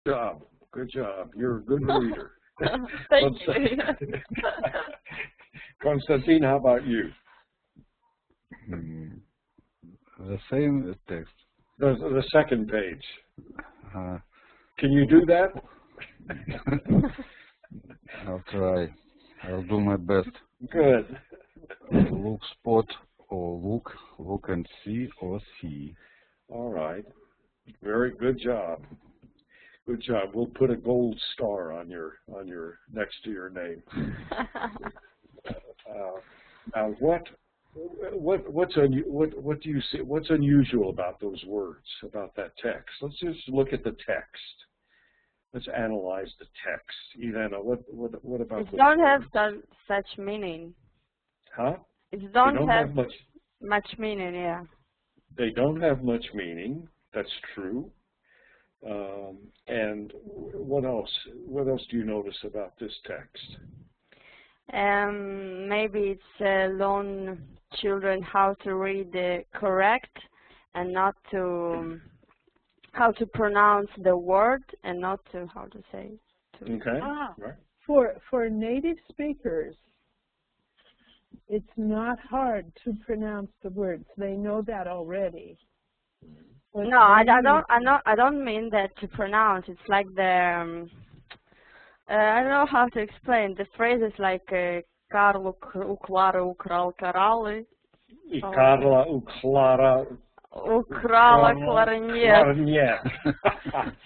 job. Good job. You're a good reader. Thank you. Konstantin, how about you? The same text. The second page. Uh, Can you do that? I'll try. I'll do my best. Good. Look, spot, or look and see, or see. All right. Very good job. Good job. We'll put a gold star on your next to your name. Now, what do you see? What's unusual about those words, about that text? Let's just look at the text. Let's analyze the text. Elena, what about? It don't have such meaning. Huh? It don't have much meaning. Yeah. They don't have much meaning. That's true. And what else? What else do you notice about this text? Maybe it's learn children how to read correct and not to how to pronounce the word and not to how to say it. Okay. Right. For native speakers, it's not hard to pronounce the words. They know that already. No, I don't mean that to pronounce. It's like the I don't know how to explain. The phrase is like Karl u Klara ukral karali. I Karla u Klara ukrala clarinet.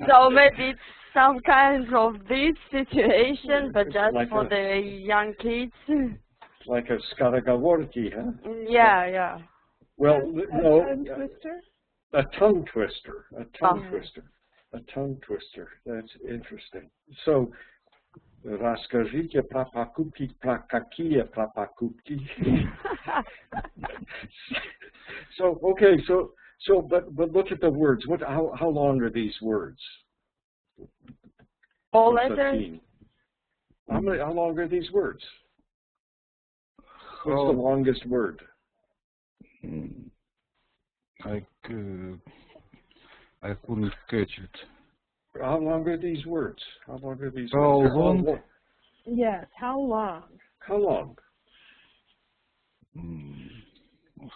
So maybe it's some kind of this situation, but just like for the young kids. Like a skoroговорки, huh? Yeah. Well, no. A tongue twister? A tongue twister. A tongue twister. A tongue twister. That's interesting. So, расскажите про покупки, про какие покупки? So, okay, but look at the words. How long are these words? All letters. How long are these words? What's the longest word? I couldn't catch it. How long are these words? How long are these words? Long? Yes, how long? How long?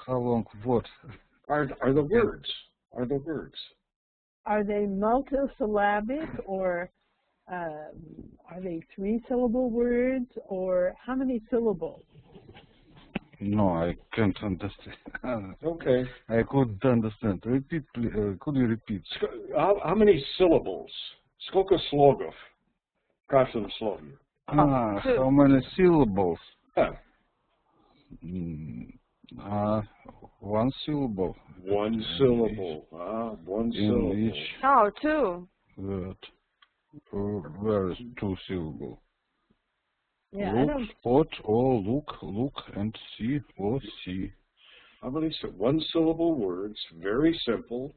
How long what? Are the words? Are the words? Are they multisyllabic or are they 3-syllable words or how many syllables? No, I can't understand. Okay. I couldn't understand. Repeat, please. Could you repeat? How many syllables? Сколько слогов в каждом слове? How many syllables? Yeah. 1 syllable. 1 syllable. One syllable. Each. No, 2. Word. Where is 2 syllables? Yeah, look, spot, or look and see, or see. How many 1-syllable words? Very simple.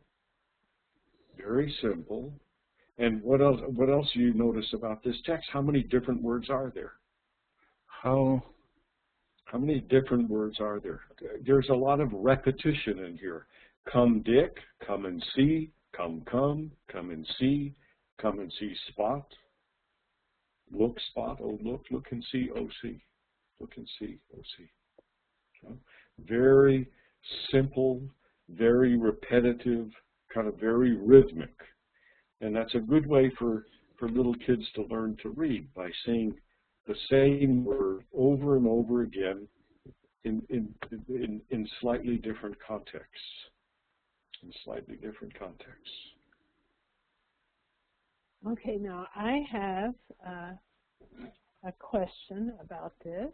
Very simple. And what else do you notice about this text? How many different words are there? How many different words are there? There's a lot of repetition in here. Come, Dick. Come and see. Come and see. Come and see, spot. Look, spot, oh look and see, oh see. Look and see, oh see. So, very simple, very repetitive, kind of very rhythmic. And that's a good way for little kids to learn to read, by saying the same word over and over again in slightly different contexts. In slightly different contexts. Okay, now I have a question about this.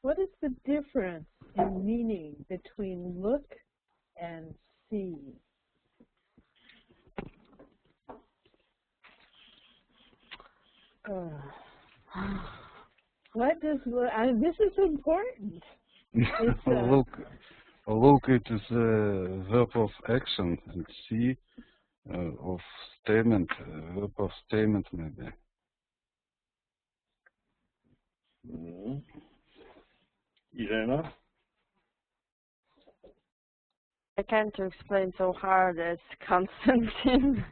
What is the difference in meaning between look and see? What does this is important. Look, it is a verb of action, and see of statement, verb of statement maybe. Elena? I can't explain so hard as Konstantin.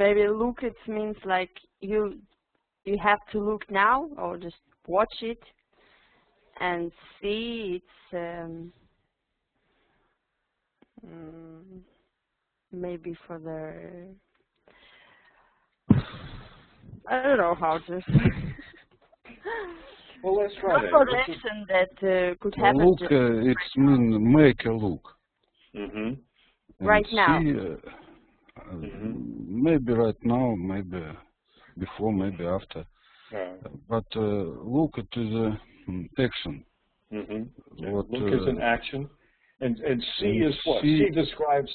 maybe look it means like you have to look now or just watch it, and see it's maybe for the I don't know how to. Well, let's try Not that. for the action that could happen Look, just it's mean make a look. Mm-hmm. right now. See, maybe right now, maybe before, maybe after. But look at the action. What, Look is an action, and see and is what? see- See describes.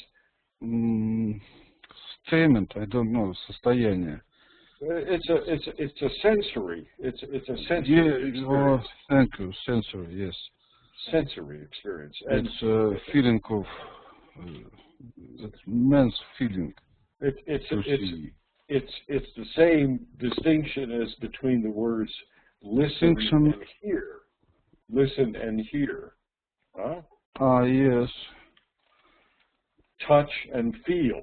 Statement, I don't know, состояние. It's a sensory. It's a sensory Yeah, experience. thank you, sensory, yes. Sensory experience. And It's a feeling of, it's man's feeling it's to see. it's the same distinction as between the words listen Distinction. and hear. Listen and hear. Huh? Ah, yes. Touch and feel.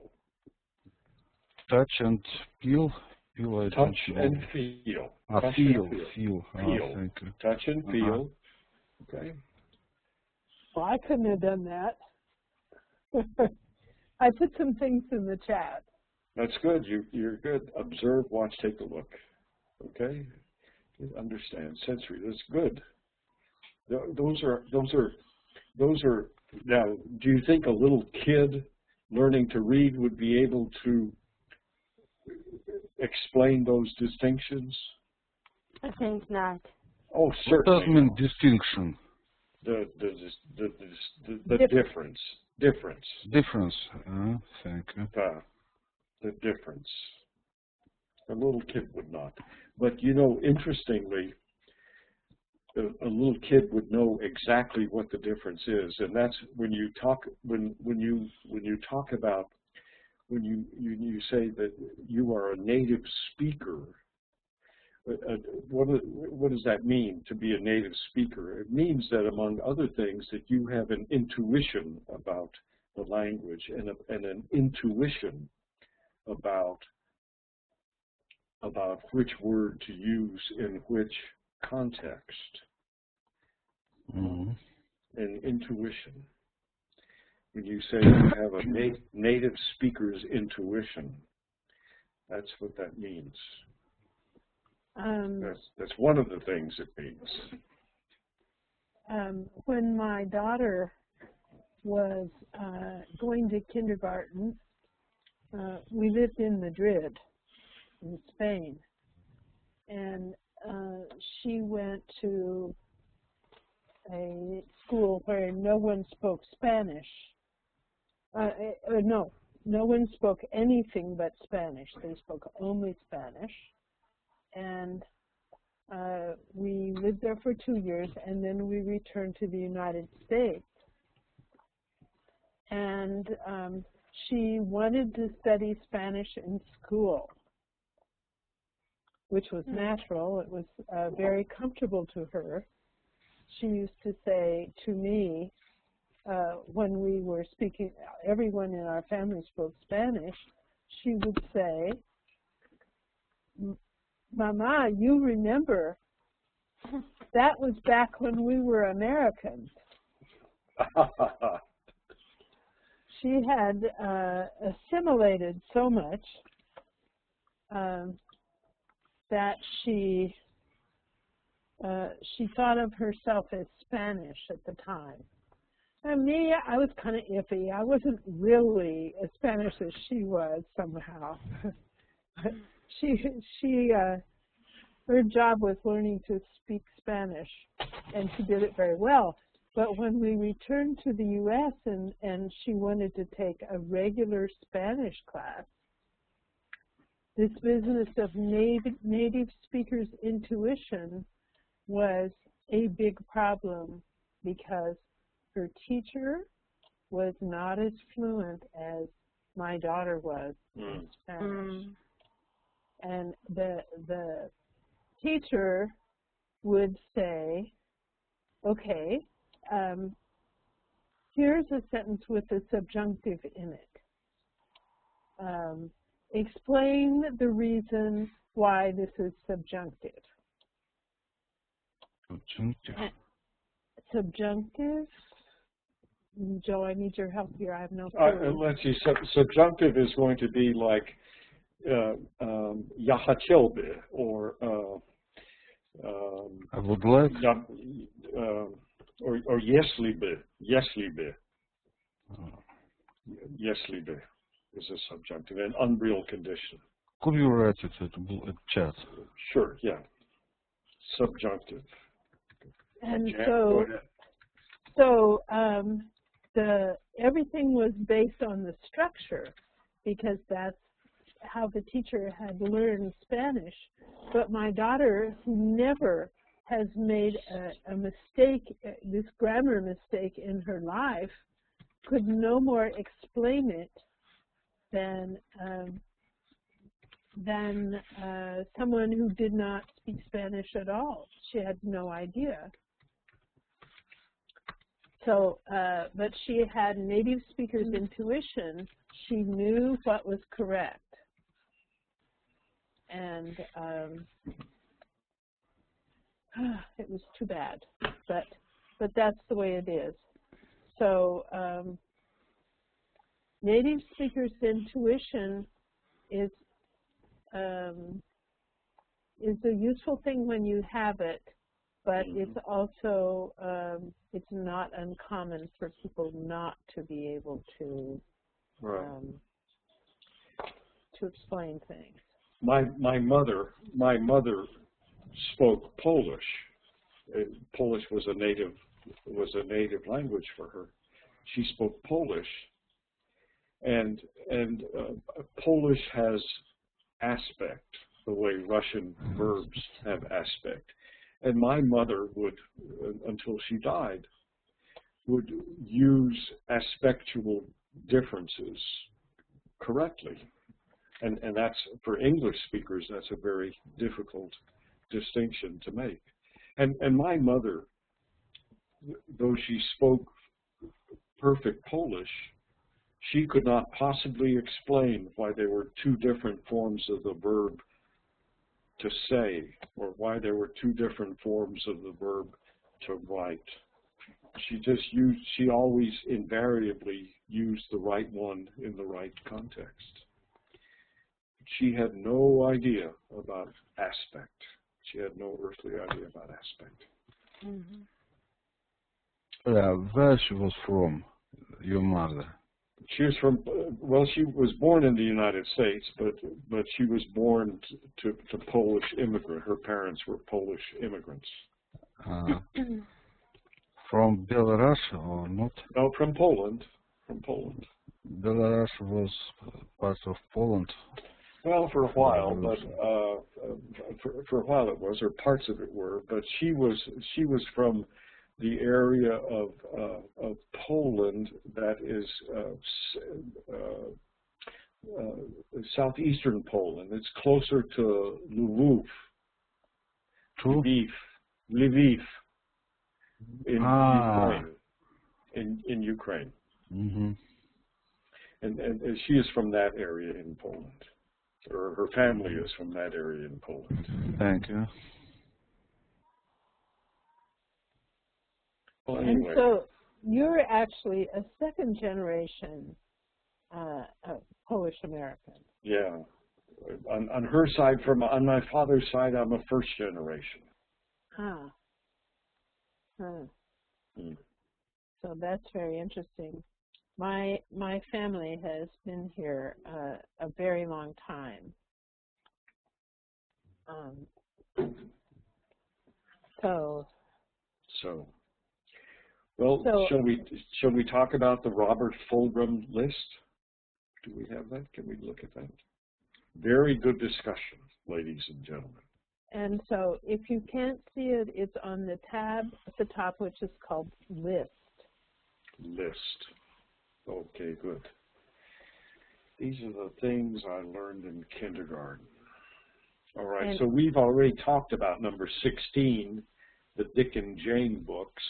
Touch and feel. Feel, I Touch don't know. and feel. Ah, Touch feel, and feel. Ah, Feel. thank you. Touch and feel. Okay. Well, I couldn't have done that. I put some things in the chat. That's good. You're good. Observe, watch, take a look. Okay. Understand. Sensory. That's good. Those are. Now, do you think a little kid learning to read would be able to explain those distinctions? I think not. Oh, What does certainly. mean distinction? The Difference. difference. Difference. Thank you. The difference. A little kid would not. But you know, interestingly, a little kid would know exactly what the difference is, and that's when you talk when you talk about when you say that you are a native speaker. What does that mean, to be a native speaker? It means that, among other things, that you have an intuition about the language and an intuition about which word to use in which context. An intuition. When you say you have a native speaker's intuition, that's what that means. That's one of the things it means. When my daughter was going to kindergarten, we lived in Madrid, in Spain, and she went to a school where no one spoke Spanish. No one spoke anything but Spanish. They spoke only Spanish. And we lived there for 2 years, and then we returned to the United States. And she wanted to study Spanish in school, which was natural. It was very comfortable to her. She used to say to me, when we were speaking, everyone in our family spoke Spanish, she would say, "Mama, you remember, that was back when we were Americans." She had assimilated so much that she thought of herself as Spanish at the time. And me, I was kind of iffy. I wasn't really as Spanish as she was somehow. Her job was learning to speak Spanish, and she did it very well. But when we returned to the U.S. and she wanted to take a regular Spanish class, this business of native speakers' intuition was a big problem, because her teacher was not as fluent as my daughter was in Spanish. And the teacher would say, okay, here's a sentence with a subjunctive in it. explain the reason why this is subjunctive. Subjunctive. Subjunctive? Joe, I need your help here. I have no clue. Let's see. Subjunctive is going to be like Yahachelbe or I would like. Or Yeslibe. Yeslibe. Yeslibe is a subjunctive, an unreal condition. Could you write it at chat? Sure, yeah. Subjunctive. And Jack, so everything was based on the structure because that's how the teacher had learned Spanish. But my daughter, who never has made a mistake, this grammar mistake in her life, could no more explain it than someone who did not speak Spanish at all. She had no idea. So, but she had native speaker's intuition. She knew what was correct. And it was too bad, but that's the way it is. So native speaker's intuition is a useful thing when you have it, but it's also it's not uncommon for people not to be able to explain things. My mother spoke Polish. Polish was a native language for her. She spoke Polish, and Polish has aspect the way Russian verbs have aspect. And my mother would, until she died, would use aspectual differences correctly. And that's, for English speakers, that's a very difficult distinction to make. And my mother, though she spoke perfect Polish, she could not possibly explain why there were two different forms of the verb to say, or why there were two different forms of the verb to write. She always invariably used the right one in the right context. She had no idea about aspect. She had no earthly idea about aspect. Where she was from, your mother? She was from, well, she was born in the United States, but she was born to Polish immigrant. Her parents were Polish immigrants. From Belarus or not? No, from Poland. From Poland. Belarus was part of Poland. Well, for a while, but for a while it was, or parts of it were. But she was from the area of Poland that is southeastern Poland. It's closer to Lviv. Lviv in Ukraine. In Ukraine. And she is from that area in Poland. Or her family is from that area in Poland. Thank you. Well, anyway. And so you're actually a second generation Polish American. Yeah. On her side, on my father's side, I'm a first generation. So that's very interesting. My family has been here a very long time. Well, shall we talk about the Robert Fulghum list? Do we have that? Can we look at that? Very good discussion, ladies and gentlemen. And so if you can't see it, it's on the tab at the top, which is called List. List. Okay, good. These are the things I learned in kindergarten. All right, so we've already talked about number 16, the Dick and Jane books.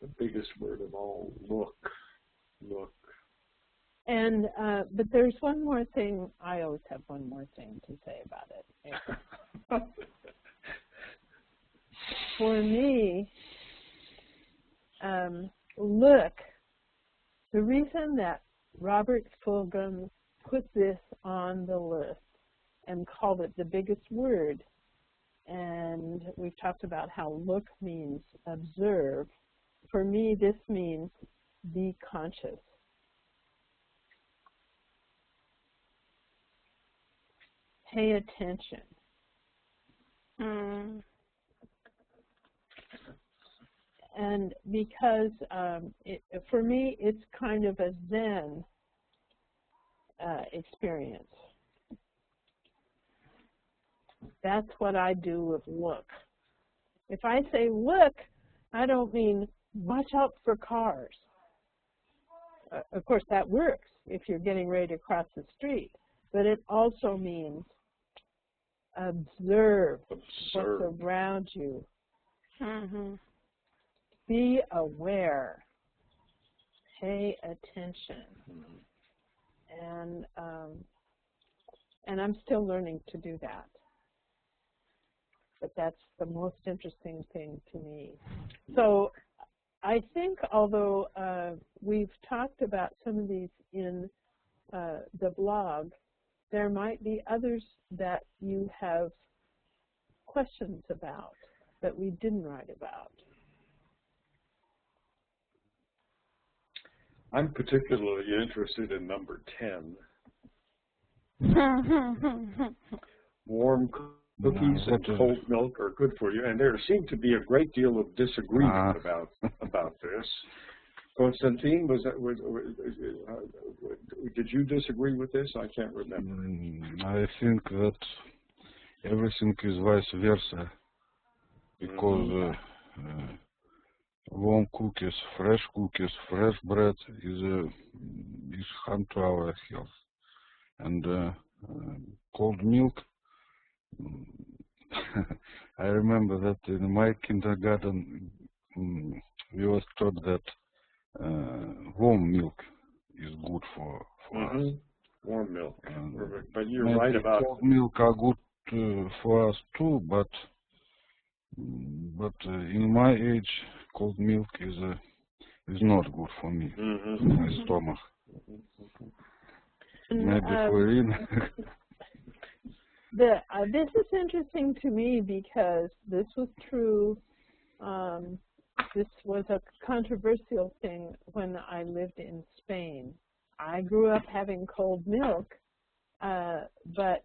The biggest word of all, look. And but there's one more thing. I always have one more thing to say about it. For me, look, the reason that Robert Fulghum put this on the list and called it the biggest word, and we've talked about how look means observe. For me, this means be conscious. Pay attention. And because for me, it's kind of a Zen experience. That's what I do with look. If I say look, I don't mean watch out for cars. Of course, that works if you're getting ready to cross the street. But it also means observe what's around you. Be aware. Pay attention. And I'm still learning to do that. But that's the most interesting thing to me. So I think although we've talked about some of these in the blog, there might be others that you have questions about that we didn't write about. I'm particularly interested in number 10. Warm cookies and cold milk are good for you, and there seemed to be a great deal of disagreement about this. Constantine, did you disagree with this? I can't remember. I think that everything is vice versa, because warm cookies, fresh bread is harm to our health, and cold milk. I remember that in my kindergarten we was taught that warm milk is good for us. Warm milk, but you're right about cold milk are good for us too. But in my age, cold milk is not good for me, my stomach. Maybe for Irina. This is interesting to me because this was true. This was a controversial thing when I lived in Spain. I grew up having cold milk, but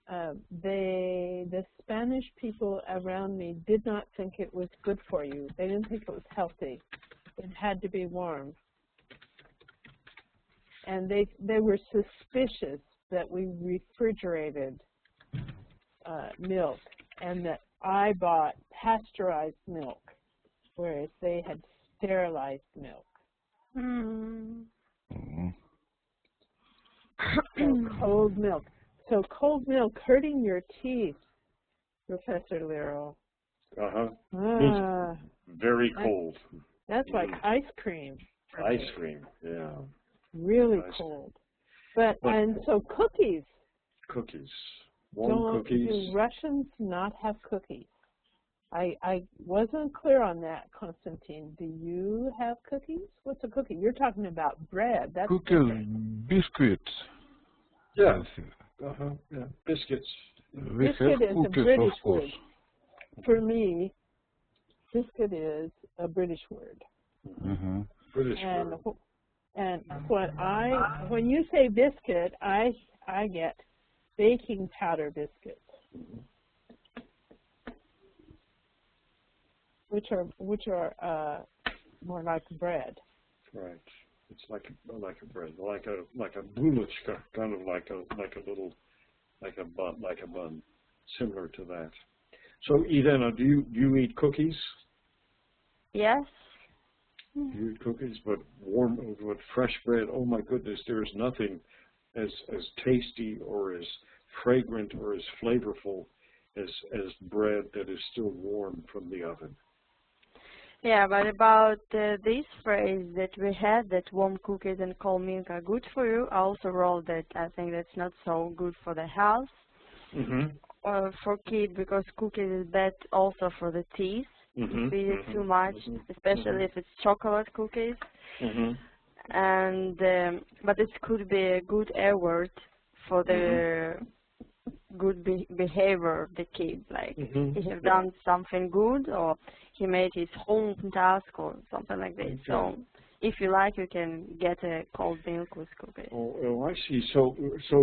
the Spanish people around me did not think it was good for you. They didn't think it was healthy. It had to be warm. And they were suspicious that we refrigerated milk and that I bought pasteurized milk, whereas they had sterilized milk. So cold milk. So cold milk hurting your teeth, Professor Lero. Very cold. That's like ice cream. Ice cream, yeah. Really cold. But and so cookies. Cookies. Warm cookies. Do Russians not have cookies? I wasn't clear on that, Constantine. Do you have cookies? What's a cookie? You're talking about bread. That's cookies, biscuits. Yeah. Yeah. Biscuits. Biscuit is a British word. For me, biscuit is a British word. British word. And when you say biscuit, I get baking powder biscuits, which are more like bread. Right. It's like a bread, like a bulishka, kind of like a bun, similar to that. So, Irina, do you eat cookies? Yes. You eat cookies, but warm with fresh bread. Oh my goodness, there is nothing as tasty or as fragrant or as flavorful as bread that is still warm from the oven. Yeah, but about this phrase that we had, that warm cookies and cold milk are good for you, I also wrote that I think that's not so good for the health. For kids, because cookies is bad also for the teeth. If you eat it too much, especially if it's chocolate cookies. And but it could be a good award for the good behavior of the kid, like he have done something good, or he made his home task or something like this. So if you like, you can get a cold milk with cookies. Oh, I see. So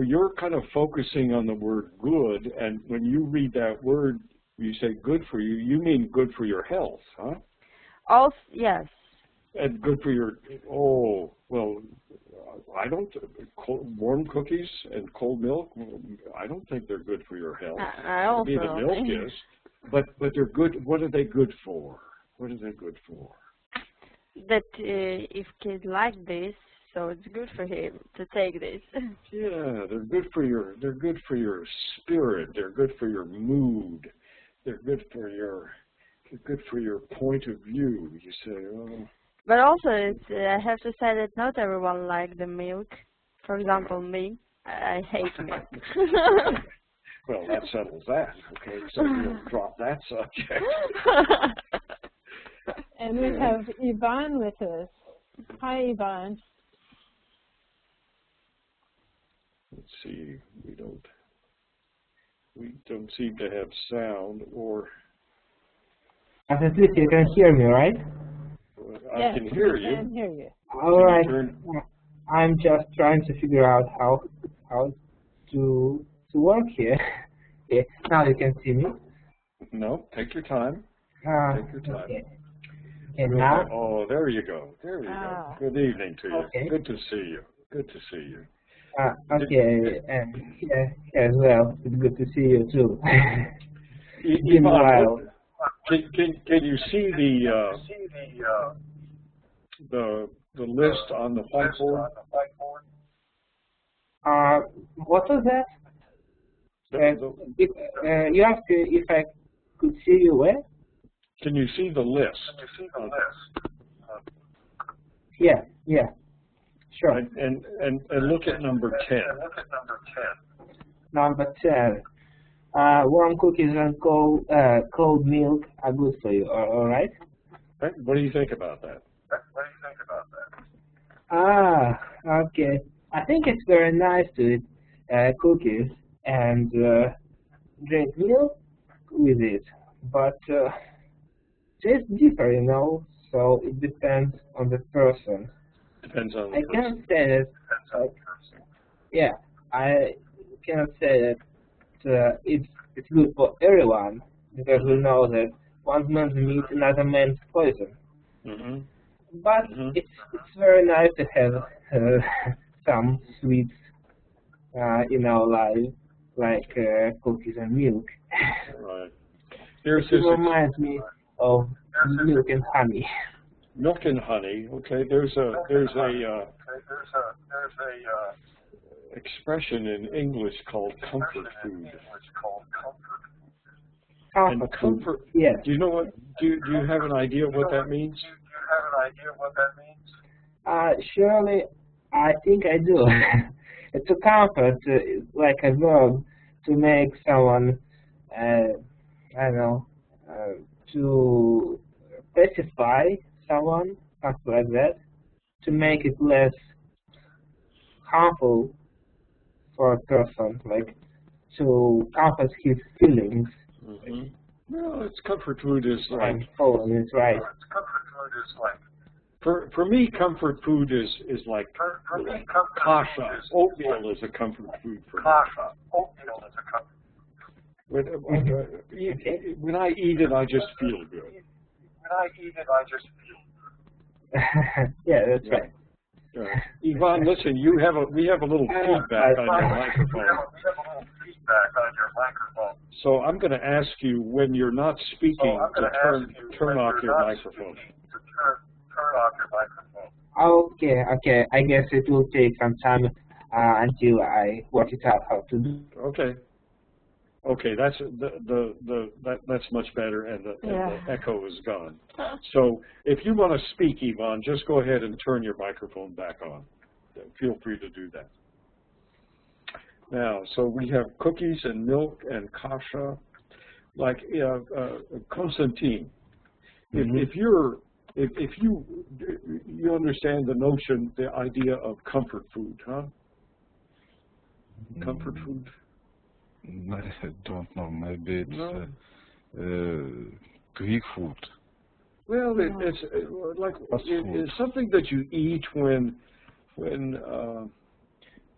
you're kind of focusing on the word good, and when you read that word, you say good for you, you mean good for your health, huh? Also, yes. And good for your, oh, well, I don't, warm cookies and cold milk, I don't think they're good for your health. I also Maybe the milk is, but they're good. What are they good for? What are they good for? That if kids like this, so it's good for him to take this. Yeah, they're good for your spirit. They're good for your mood. They're good for your point of view. You say, oh. But also, I have to say that not everyone likes the milk. For example, me, I hate milk. Well, that settles that. Okay, so we'll drop that subject. And we have Yvonne with us. Hi, Yvonne. Let's see. We don't seem to have sound, or. At least you can hear me, right? I can hear you. I can hear you. All right. I'm just trying to figure out how to work here. Okay. Now you can see me. No, take your time. Take your time. Okay. And now. Oh, there you go. There you go. Good evening to you. Okay. Good to see you. Good to see you. Okay, and here as well. It's good to see you too. Yvonne, can you see the list on the whiteboard? What was that? You asked if I could see you where? Can you see the list? Yeah. Sure. And look at number 10. Number 10. Warm cookies and cold milk are good for you. All right. What do you think about that? Okay. I think it's very nice to eat cookies and drink milk with it, but tastes differ, you know. So it depends on the person. Depends on the person. I cannot say that. Yeah, I cannot say that it's good for everyone, because we know that one man's meat, another man's poison. But it's very nice to have some sweets in our lives, like cookies and milk. Right. It reminds me of milk and honey. Milk and honey. Okay. There's a expression in English called comfort food. And comfort. Yeah. Do you know what? Do you have an idea of what that means? Surely, I think I do. To comfort, like a verb, to make someone, I don't know, to pacify someone, something like that, to make it less harmful for a person, like to comfort his feelings. Well, it's comfort food is like. It's right. For me, comfort food is like kasha. Oatmeal is a comfort food for me. When I eat it, I just feel good. Yeah, that's right. Yvonne, listen, we have a little feedback on your microphone. So I'm going to ask you, when you're not speaking, to turn off your microphone. Okay. I guess it will take some time until I work it out how to do. Okay. Okay, that's that's much better, and the echo is gone. So if you want to speak, Ivan, just go ahead and turn your microphone back on. Feel free to do that. Now, so we have cookies and milk and kasha, like Konstantin. If you understand the notion, the idea of comfort food, huh? Comfort food. I don't know. Maybe it's Greek food. Well, it's like it's something that you eat when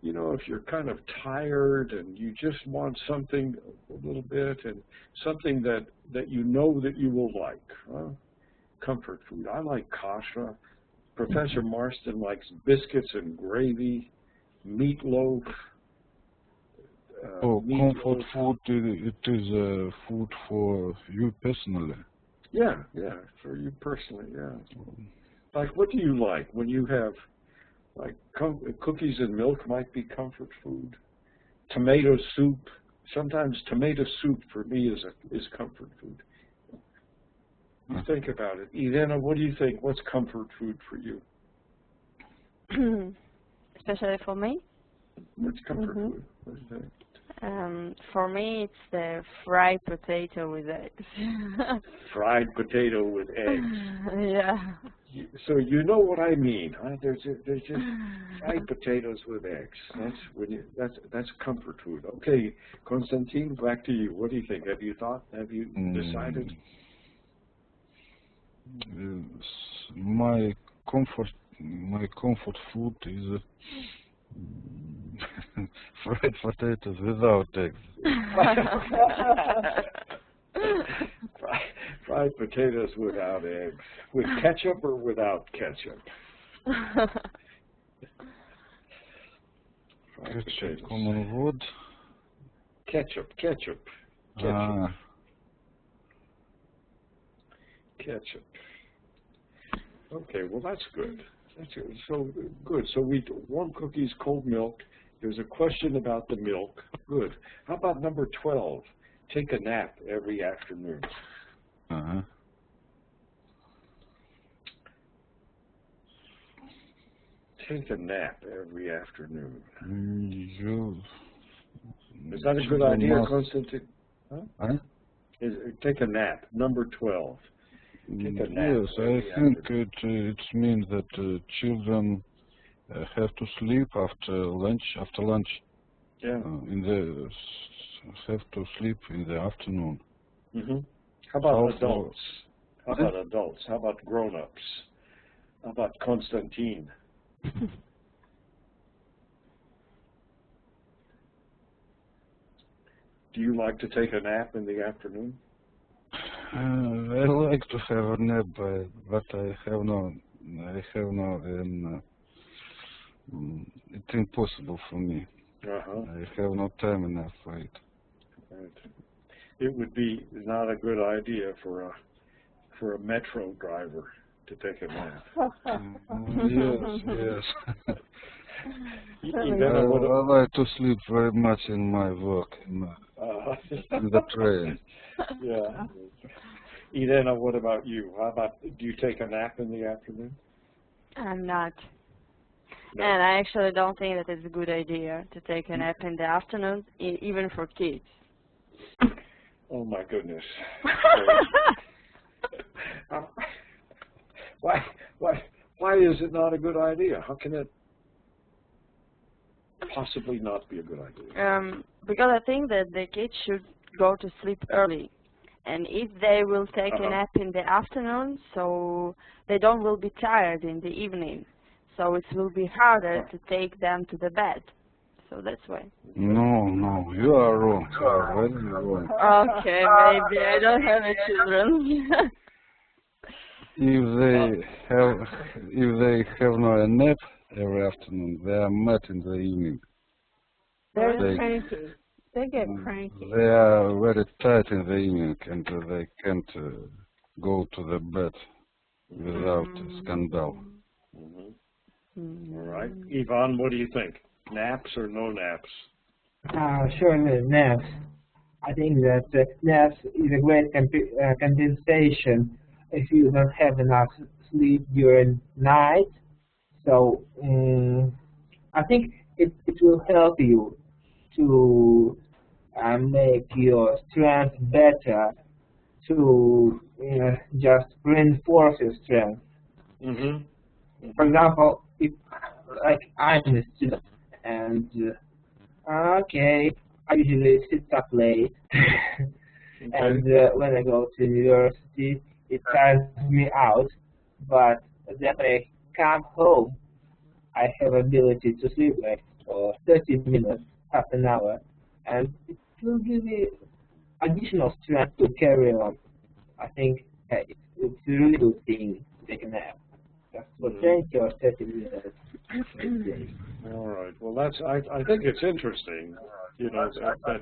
you know, if you're kind of tired and you just want something a little bit, and something that you know that you will like. Huh? Comfort food. I like kasha. Professor Marston likes biscuits and gravy, meatloaf. Comfort food, it is food for you personally. Yeah, for you personally, yeah. Like, what do you like when you have, like, cookies and milk might be comfort food. Tomato soup. Sometimes tomato soup for me is comfort food. You think about it. Irena, what do you think? What's comfort food for you? Especially for me? What's comfort food? What do you think? For me, it's the fried potato with eggs. Fried potato with eggs. Yeah. So you know what I mean, huh? There's just fried potatoes with eggs. That's comfort food. Okay, Konstantin, back to you. What do you think? Have you thought? Have you decided? My comfort food is fried potatoes without eggs. Fried potatoes without eggs. With ketchup or without ketchup? Ketchup, common wood. Ketchup. Ketchup. Okay, well that's good. So good. So we warm cookies, cold milk. There's a question about the milk. Good. How about number 12? Take a nap every afternoon. Take a nap every afternoon. Is that a good idea, Konstantin? Huh? Take a nap. Number 12. Take a nap. Yes, I think it means that children have to sleep after lunch. Yeah. Have to sleep in the afternoon. How about adults? How about grown-ups? How about Konstantin? Do you like to take a nap in the afternoon? I like to have a nap, but I have no. It's impossible for me. I have no time enough for it. Right. It would be not a good idea for a metro driver to take a nap. Yes. I like to sleep very much in my work, in the train. Yeah. Irena, what about you? How about, do you take a nap in the afternoon? I'm not. No. And I actually don't think that it's a good idea to take a nap in the afternoon, even for kids. Oh my goodness. Why is it not a good idea? How can it possibly not be a good idea? Because I think that the kids should go to sleep early. And if they will take a nap in the afternoon, so they will be tired in the evening. So it will be harder to take them to the bed. So that's why. No, you are wrong. You are very wrong. Okay, maybe I don't have any children. If they have no nap every afternoon, they are mad in the evening. They're cranky. They get cranky. They are very tired in the evening, and they can't go to the bed without scandal. All right. Ivan, what do you think? Naps or no naps? Sure, naps. I think that naps is a great compensation if you don't have enough sleep during night. So I think it will help you to make your strength better, to just reinforce your strength. For example, if like I'm a student and okay, I usually sit up late, and when I go to university, it tires me out. But then I come home, I have ability to sleep like for 30 minutes, half an hour, and it will give me additional strength to carry on. I think it's a really good thing to take a nap. Just for 20 or 30 minutes. All right. Well, I think it's interesting, that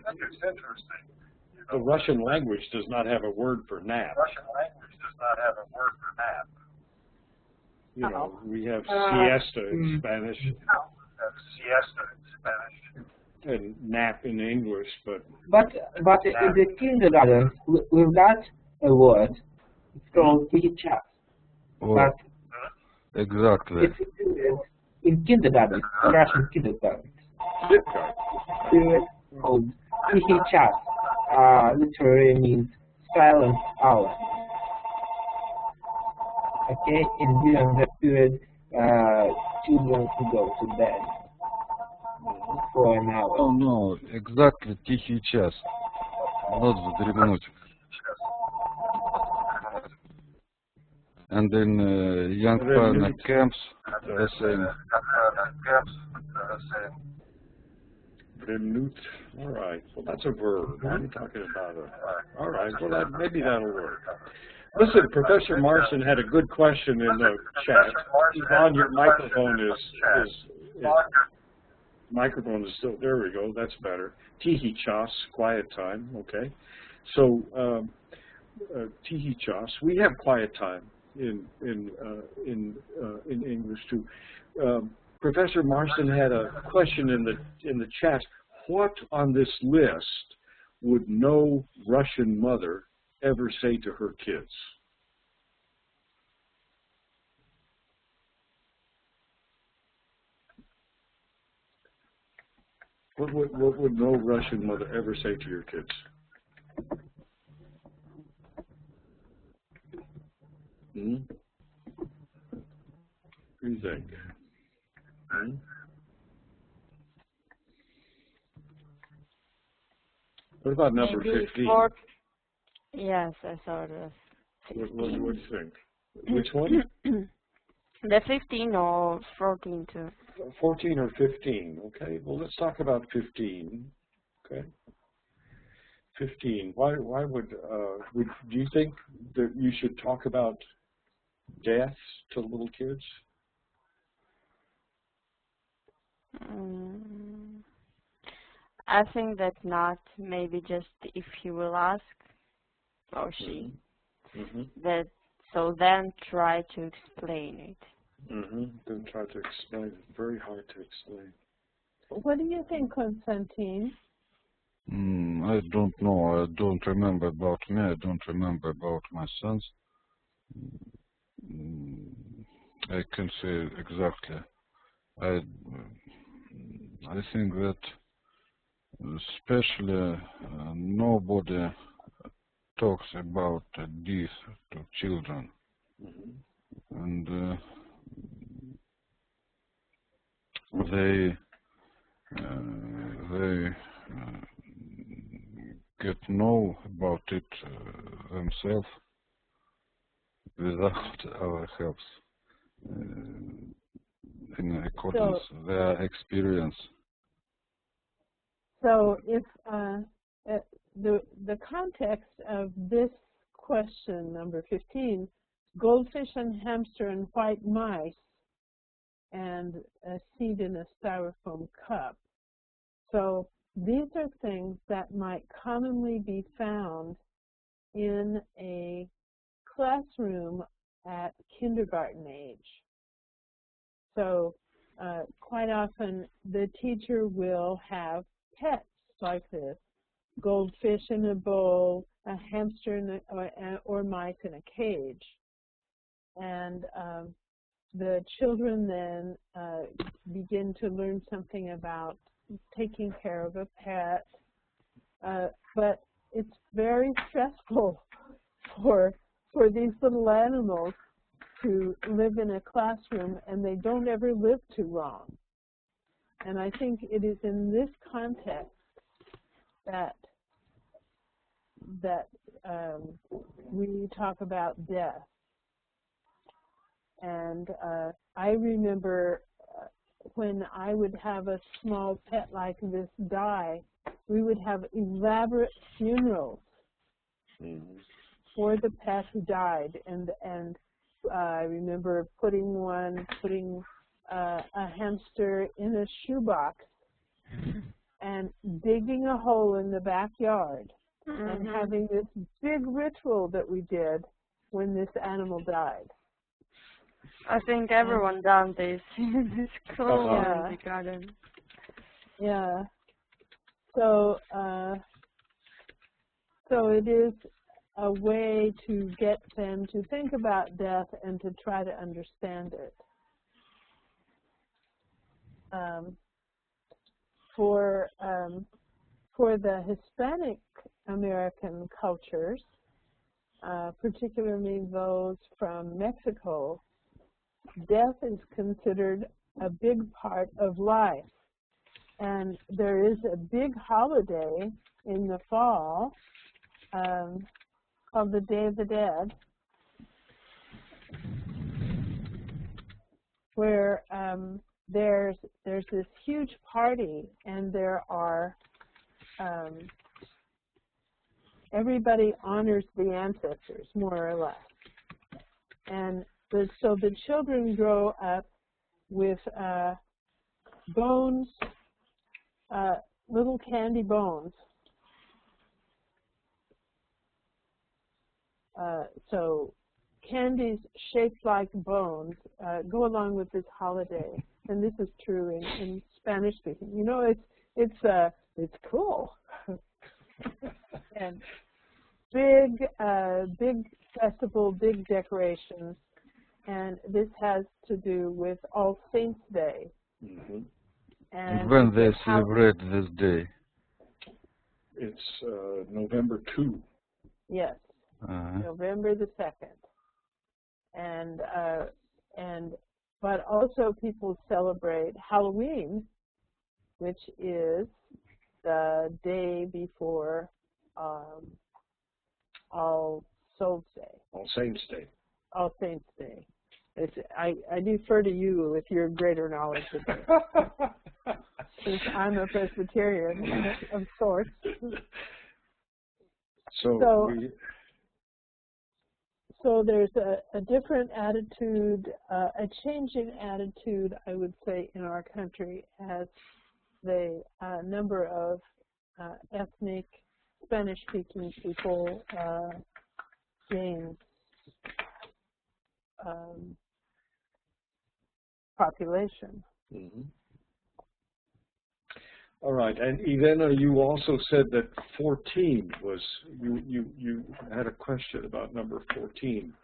the Russian language does not have a word for nap. We have siesta in Spanish. And nap in English, but in the kindergarten we've got a word. It's called tihi-chas. But exactly. It's in kindergarten, Russian kindergarten. It's called tihi-chas. Literally means silent hour. Okay, and during that period, children can go to bed for an hour. Oh no, exactly, тихий час. Not вздремнуть. And in young partner camps, the same. Vrenut. All right. Well, that's a verb. I'm talking about all right. Well, maybe that'll work. Listen, Professor Marson had a good question in the chat. Yvonne, your microphone microphone is still, there we go, that's better. Tihi-chas, quiet time, okay. So, Tihi-chas, we have quiet time in English too. Professor Marson had a question in the chat. What on this list would no Russian mother ever say to her kids? What would no Russian mother ever say to your kids? What do you think? What about number Maybe 15? Yes, I saw this. What do you think? Which one? The 15 or 14 too. 14 or 15, okay. Well, let's talk about 15, okay. 15, why would do you think that you should talk about death to little kids? I think that not. Maybe just if you will ask, or she, that, so then try to explain it. Then try to explain it. Very hard to explain. What do you think, Konstantin? I don't know. I don't remember about me. I don't remember about my sons. I can say exactly. I think that especially nobody talks about death to children, and they get know about it themselves without our help, in accordance with their experience. So if the context of this question, number 15, goldfish and hamster and white mice and a seed in a styrofoam cup. So these are things that might commonly be found in a classroom at kindergarten age. So quite often the teacher will have pets like this goldfish in a bowl, a hamster in or mice in a cage. And the children then begin to learn something about taking care of a pet, but it's very stressful for these little animals to live in a classroom, and they don't ever live too long. And I think it is in this context that we talk about death. And I remember when I would have a small pet like this die, we would have elaborate funerals for the pet who died. And I remember putting a hamster in a shoebox and digging a hole in the backyard and having this big ritual that we did when this animal died. I think everyone done this in this school Yeah. in the garden. Yeah. So it is a way to get them to think about death and to try to understand it. For the Hispanic American cultures, particularly those from Mexico, death is considered a big part of life. And there is a big holiday in the fall called the Day of the Dead, where there's this huge party, and there are everybody honors the ancestors, more or less. And so the children grow up with bones, little candy bones. So candies shaped like bones go along with this holiday, and this is true in Spanish speaking. You know, it's cool. And big festival, big decorations, and this has to do with All Saints Day. And when they celebrate this day? It's November 2. Yes, November the 2nd. But also people celebrate Halloween, which is the day before All Souls Day. All Saints Day. All Saints Day. I defer to you with your greater knowledge of this, since I'm a Presbyterian of sorts. So there's a different attitude, a change in attitude, I would say, in our country as the number of ethnic Spanish-speaking people gains population. All right, and Irena, you also said that 14 was, you had a question about number 14,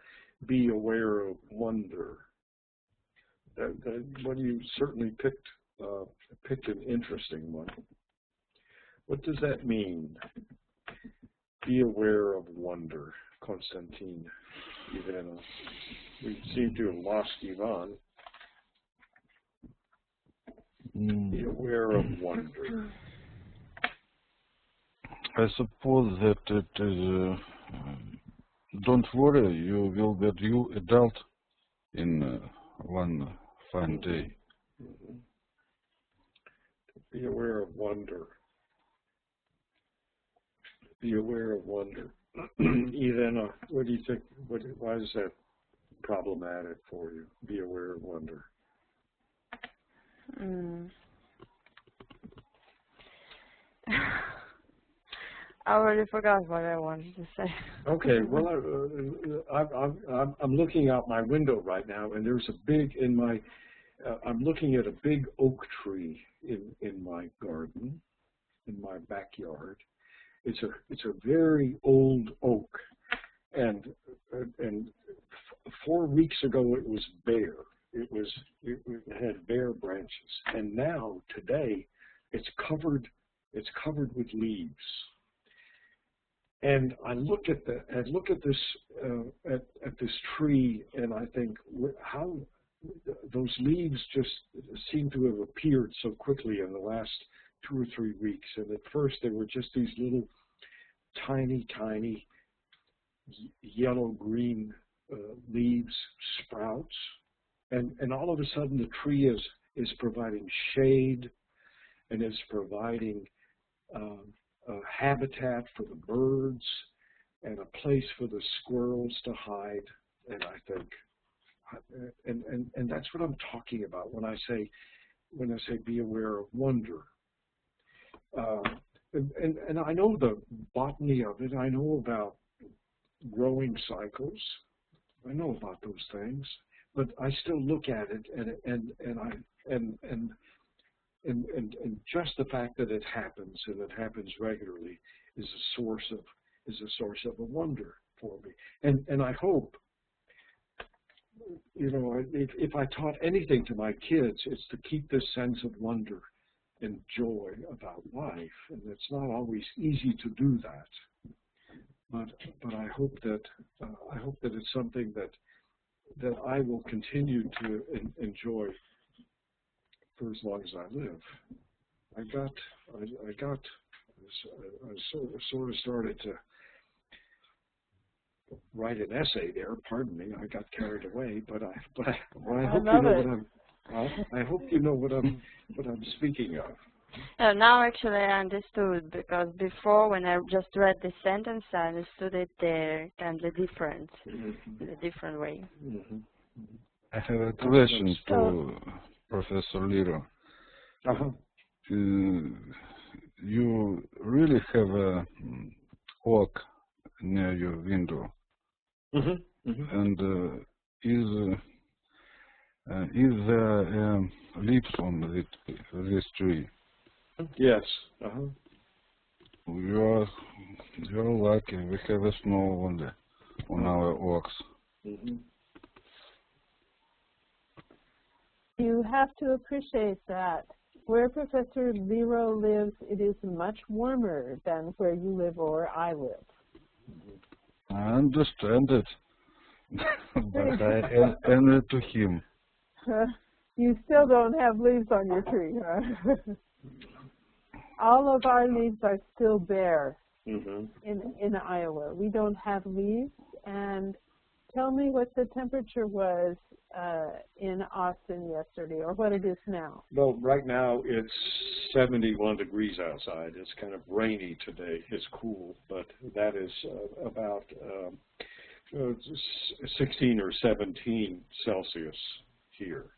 be aware of wonder. Well, you certainly picked an interesting one. What does that mean? Be aware of wonder, Konstantin, Irena. We seem to have lost Ivan. Be aware of wonder. I suppose that it is, don't worry, you will get you adult in one fine day. Be aware of wonder. Be aware of wonder. Irena, what do you think? Why is that problematic for you? Be aware of wonder. I already forgot what I wanted to say. Okay, well, I'm looking out my window right now, and there's a big I'm looking at a big oak tree in my garden, in my backyard, it's a very old oak, and 4 weeks ago it was bare. It had bare branches, and now today it's covered with leaves. And I look at this tree, and I think how those leaves just seem to have appeared so quickly in the last 2 or 3 weeks. And at first they were just these little tiny yellow-green leaves, sprouts, and all of a sudden the tree is providing shade and is providing a habitat for the birds and a place for the squirrels to hide. And I think, and that's what I'm talking about when I say be aware of wonder. And I know the botany of it. I know about growing cycles. I know about those things, but I still look at it, and just the fact that it happens, and it happens regularly, is a source of a wonder for me. And I hope, if I taught anything to my kids, it's to keep this sense of wonder and joy about life. And it's not always easy to do that. But I hope that it's something that I will continue to enjoy for as long as I live. I sort of started to write an essay there. Pardon me, I got carried away. But I hope you know what I hope you know what I'm speaking of. Now actually I understood, because before when I just read the sentence, I understood it the difference, the different way. I have a question to Professor Liro. You really have a oak near your window, and is there leaves on this tree? Yes. You're lucky. We have a snow on our oaks. You have to appreciate that where Professor Liro lives, it is much warmer than where you live or I live. I understand it, but I envy to him. You still don't have leaves on your tree, huh? All of our leaves are still bare in Iowa. We don't have leaves. And tell me what the temperature was in Austin yesterday, or what it is now. Well, right now it's 71 degrees outside. It's kind of rainy today. It's cool, but that is about 16 or 17 Celsius here.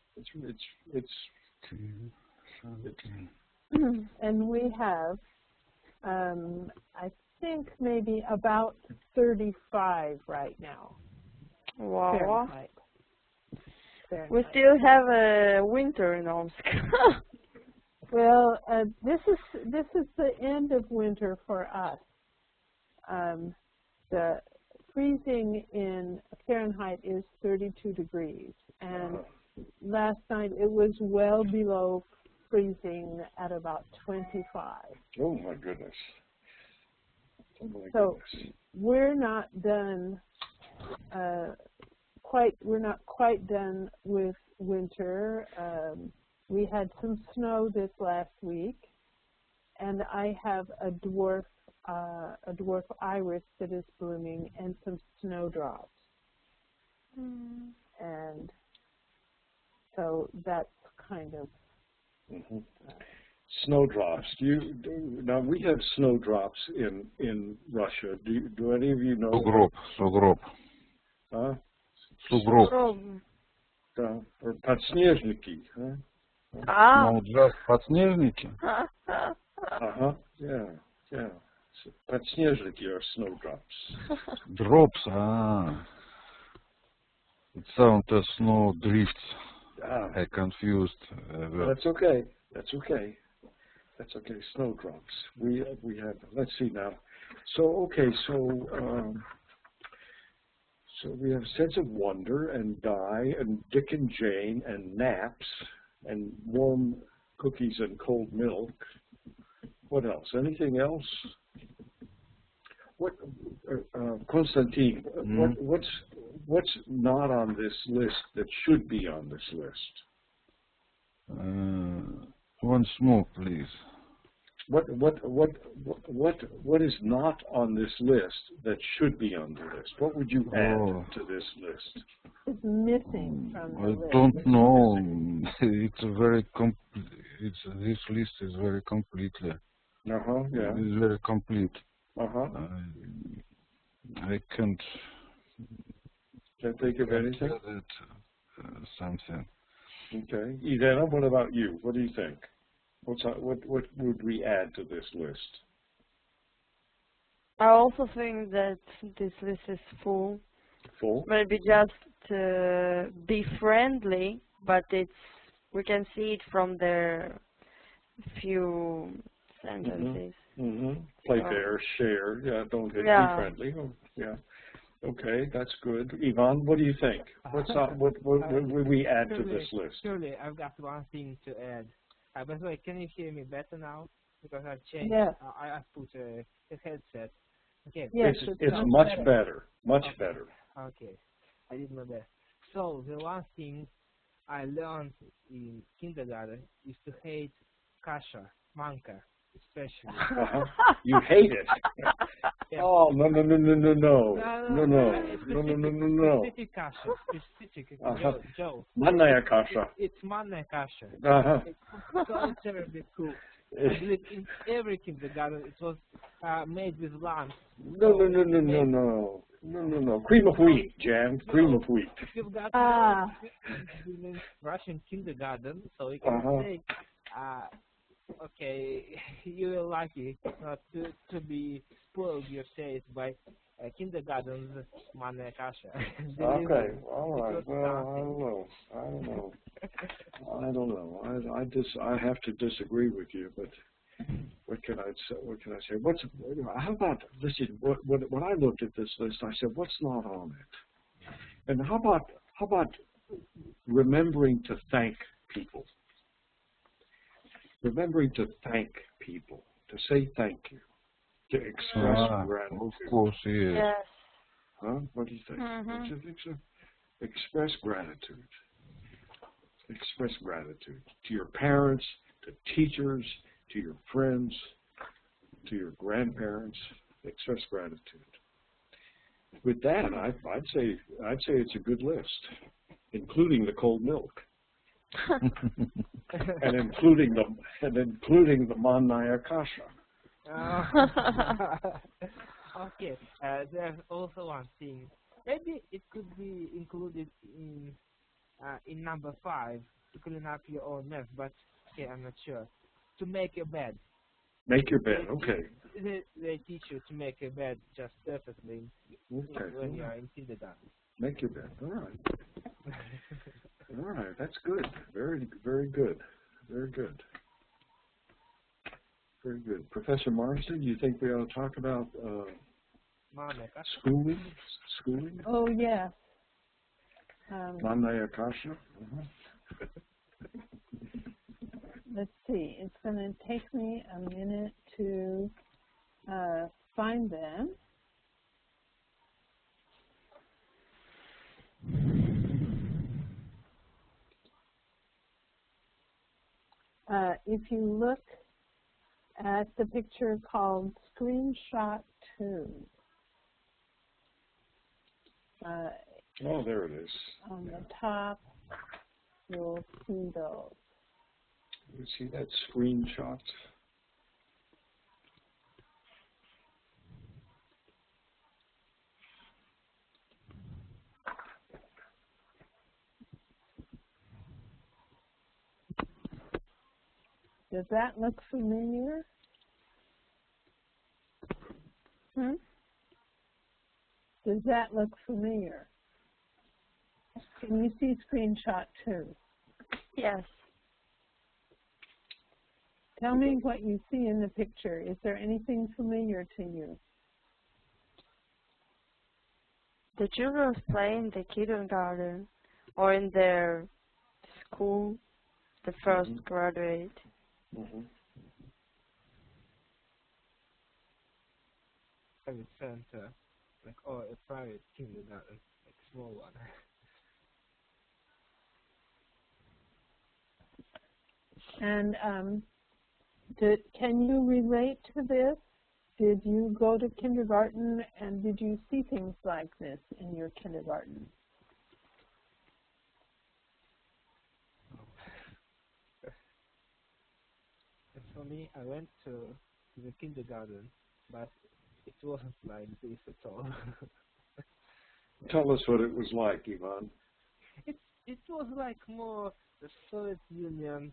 And we have, I think, maybe about 35 right now. Wow. Fahrenheit. We still have a winter in Omsk. Well, this is the end of winter for us. The freezing in Fahrenheit is 32 degrees, and last night it was well below freezing at about 25. Oh my goodness. Oh my goodness. We're not done. We're not quite done with winter. We had some snow this last week, and I have a dwarf iris that is blooming and some snowdrops. And so that's kind of snowdrops. Now we have snowdrops in Russia. Do any of you know? Сугроб. Huh? Сугроб. Or подснежники, huh? No, just подснежники. Yeah. Подснежники are snowdrops. Drops, It sounds as snow drifts. I confused. That's okay. Snowdrops. We have. Let's see now. So okay, so we have sense of wonder and die and Dick and Jane and naps and warm cookies and cold milk. What else? Anything else? What, Konstantin? What's not on this list that should be on this list? Once more, please. What is not on this list that should be on the list? What would you add to this list? It's missing from the list. I don't know. It's a very this list is very completely. Yeah. It's very complete. I can't think of anything. Something. Okay, Irena, what about you? What do you think? What would we add to this list? I also think that this list is full. Full? Maybe just be friendly, but we can see it from their few sentences. Play fair, share. Yeah, don't be friendly. Oh, yeah. Okay, that's good. Ivan, what do you think? What would we add to this list? Surely, I've got one thing to add. By the way, can you hear me better now? Because I've changed. Yes. I put a headset. Okay. Yes, it's much better. Much better. Okay, I did my best. So the one thing I learned in kindergarten is to hate kasha, manka, especially. You hate it. Yeah. Oh no. Specific kasha, specific. Joe. Manная kasha. It's manная kasha. It's so terribly cool. I believe in every kindergarten it was made with lamb. No. Cream of wheat, Jan. Cream of wheat. If you've got in Russian kindergarten, so you can say, okay, you are lucky not to be spoiled your taste by kindergarten's manная kasha. Okay, all right. Well, I don't know. I have to disagree with you, but what can I say? How about, listen, when I looked at this list, I said, what's not on it? And how about remembering to thank people? Remembering to thank people, to say thank you, to express gratitude. Of course, yes. Yes. Huh? What do you think? Don't you think so? Express gratitude. Express gratitude to your parents, to teachers, to your friends, to your grandparents. Express gratitude. With that, I'd say it's a good list, including the cold milk, and including the manная kasha. Okay, there's also one thing. Maybe it could be included in number 5 to clean up your own mess, but okay, I'm not sure. To make your bed. Make your bed, okay. They teach you to make your bed just perfectly when you are in kindergarten. Make your bed, all right. All right, that's good. Very, very good. Very good. Very good. Professor Marsden, do you think we ought to talk about schooling? Oh, yeah. Manная kasha? Let's see. It's going to take me a minute to find them. If you look at the picture called Screenshot 2. Oh, there it is. On the top, you'll see those. You see that screenshot? Does that look familiar? Does that look familiar? Can you see screenshot 2? Yes. Tell me what you see in the picture. Is there anything familiar to you? The children play in the kindergarten or in their school, the first graduate. Mm-hmm. I would send like a private kindergarten, like small one. And can you relate to this? Did you go to kindergarten and did you see things like this in your kindergarten? And for me, I went to the kindergarten, but it wasn't like this at all. Tell us what it was like, Ivan. It was like more the Soviet Union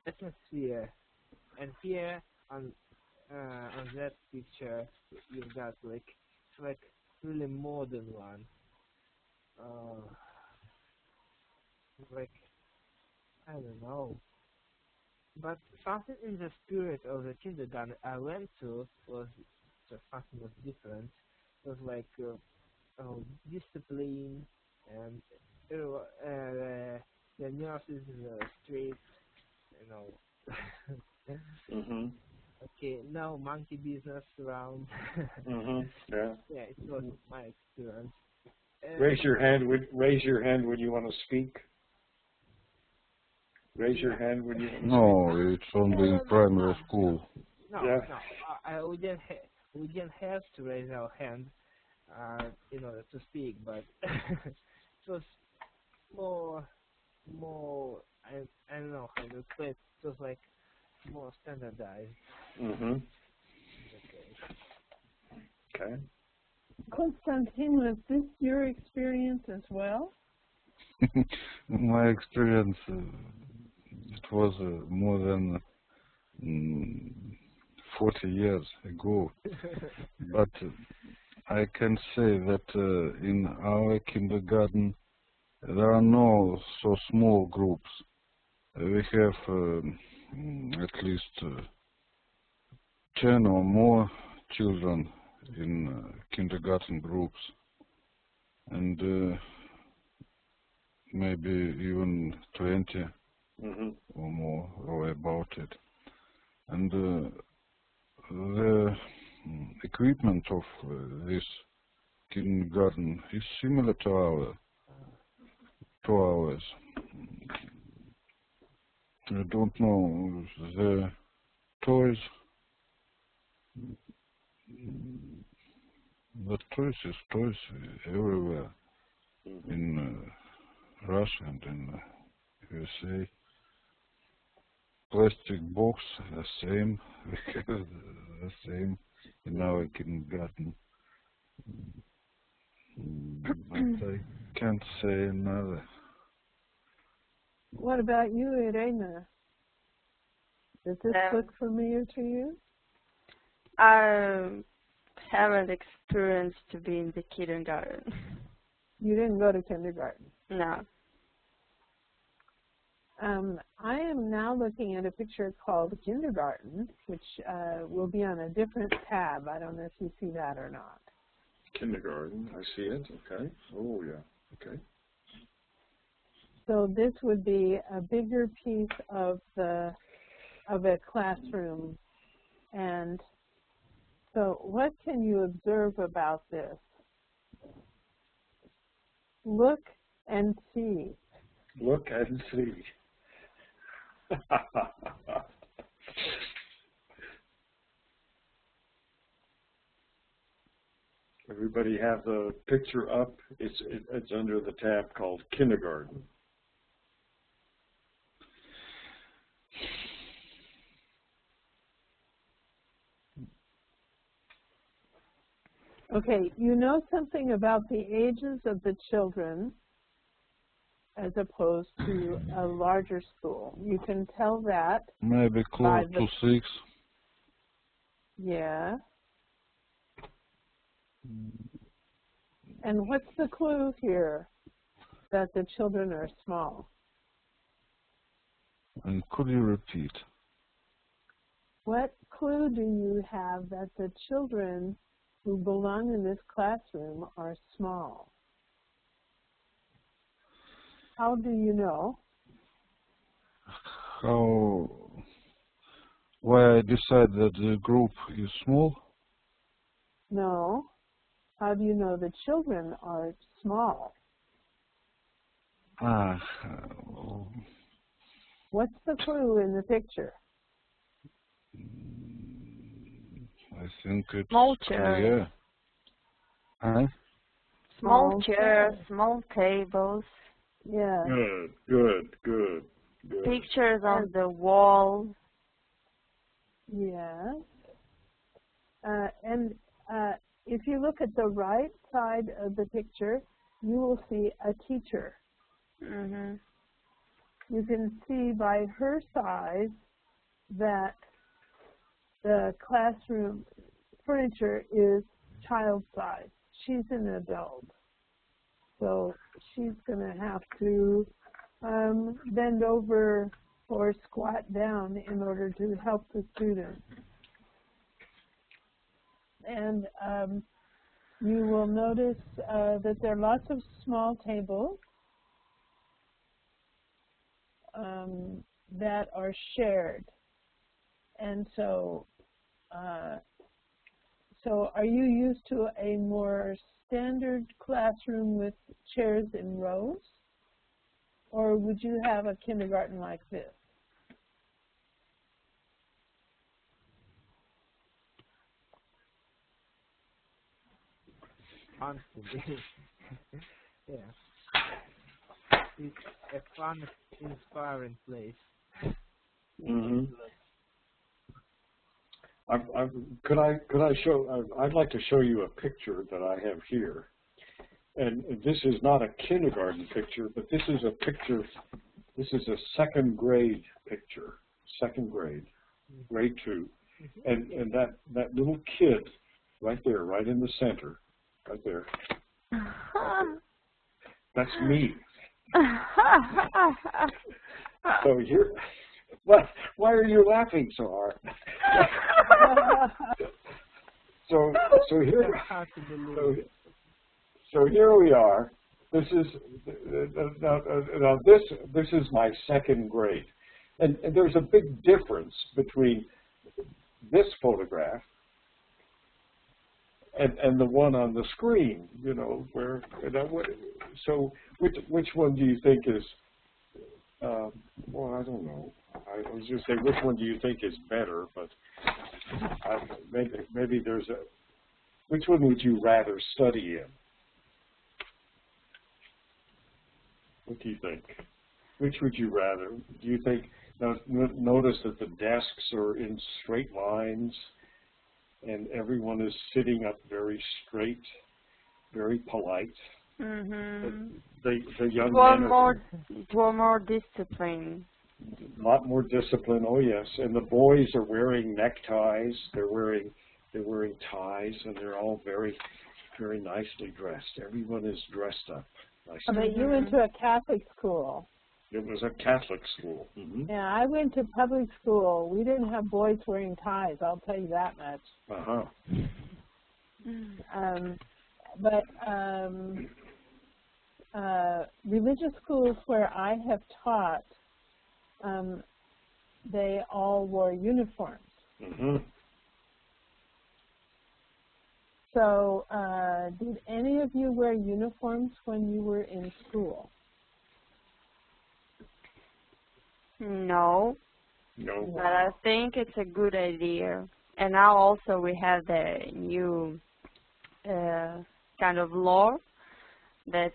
atmosphere, and here on that picture you've got like really modern one, like I don't know, but something in the spirit of the kindergarten I went to was just something was different. It was like discipline and the nurses were strict, you know. Mm-hmm. Okay, no monkey business around. Mm-hmm. Yeah. Yeah, it was my experience. Raise your hand when you want to speak. Raise your hand when you want to speak. No, it's only in primary school. No, Yeah. no, we didn't have to raise our hand in order to speak, but it was more, I don't know how to explain. It was like more standardized. Mm-hmm. Okay. Konstantin, was this your experience as well? My experience, it was more than 40 years ago, but I can say that in our kindergarten there are no so small groups. We have at least 10 or more children in kindergarten groups, and maybe even 20 or more, or about it. And the equipment of this kindergarten is similar to ours. I don't know, the toys, but toys is toys everywhere in Russia and in USA. Plastic box, the same, the same in our kindergarten. But I can't say another. What about you, Irena? Does this look familiar to you? I haven't experienced to be in the kindergarten. You didn't go to kindergarten? No. I am now looking at a picture called Kindergarten, which will be on a different tab. I don't know if you see that or not. Kindergarten, I see it. Okay. Oh, yeah. Okay. So this would be a bigger piece of a classroom. And so what can you observe about this? Look and see. Look and see. Everybody have the picture up? It's under the tab called Kindergarten. Okay, you know something about the ages of the children as opposed to a larger school. You can tell that. Maybe close to 6. Yeah. And what's the clue here that the children are small? And could you repeat? What clue do you have that the children who belong in this classroom are small. How do you know? Why I decide that the group is small? No. How do you know the children are small? What's the clue in the picture? I think it's Small chairs. Huh? Small chairs, small tables. Yeah. Good. Pictures on the wall. Yes. And if you look at the right side of the picture, you will see a teacher. Mm-hmm. You can see by her size that the classroom furniture is child size. She's an adult. So she's going to have to bend over or squat down in order to help the students. And you will notice that there are lots of small tables that are shared. And so, so are you used to a more standard classroom with chairs in rows? Or would you have a kindergarten like this? Constantly. Yeah. It's a fun, inspiring place. Mm-hmm. I'd like to show you a picture that I have here. And this is not a kindergarten picture, but this is a picture, this is a second grade picture, second grade, grade 2. And that little kid right there, right in the center, right there, that's me. So here, why are you laughing so hard? So here we are. This is this is my second grade, and there's a big difference between this photograph and the one on the screen. You know, where so which one do you think is? Well, I don't know. I was just saying, which one do you think is better? But maybe there's a. Which one would you rather study in? What do you think? Which would you rather? Do you think? Now, notice that the desks are in straight lines, and everyone is sitting up very straight, very polite. Mm-hmm. The young men are more discipline. a lot more discipline. Oh yes, and the boys are wearing neckties. They're wearing ties, and they're all very nicely dressed. Everyone is dressed up nicely. But you went to a Catholic school. It was a Catholic school. Mm-hmm. Yeah, I went to public school. We didn't have boys wearing ties, I'll tell you that much. Uh-huh. Religious schools where I have taught, they all wore uniforms. Mm-hmm. So, did any of you wear uniforms when you were in school? No. No. But I think it's a good idea. And now also we have the new kind of law that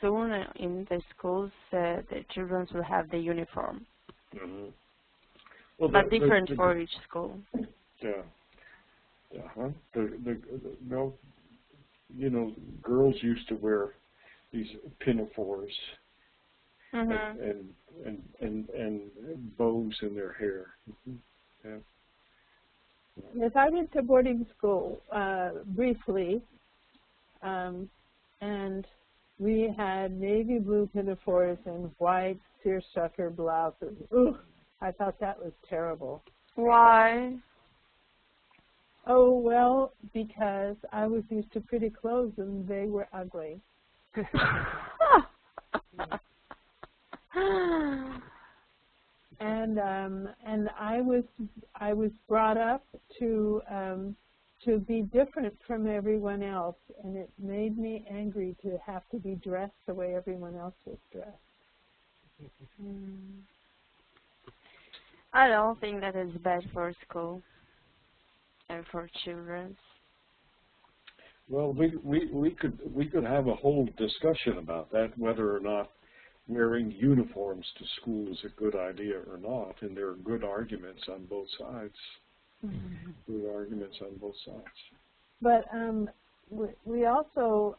soon in the schools the children will have the uniform. Mm-hmm. Well, but different for each school. Yeah. Uh-huh. No, you know, girls used to wear these pinafores. Mm-hmm. and bows in their hair. Mm-hmm. Yeah. Yes, I went to boarding school briefly, and we had navy blue pinafores and white seersucker blouses. Ooh, I thought that was terrible. Why? Oh, well, because I was used to pretty clothes and they were ugly. And I was brought up to be different from everyone else, and it made me angry to have to be dressed the way everyone else was dressed. I don't think that is bad for school and for children. Well, we could have a whole discussion about that, whether or not wearing uniforms to school is a good idea or not, and there are good arguments on both sides. Good arguments on both sides. But we also,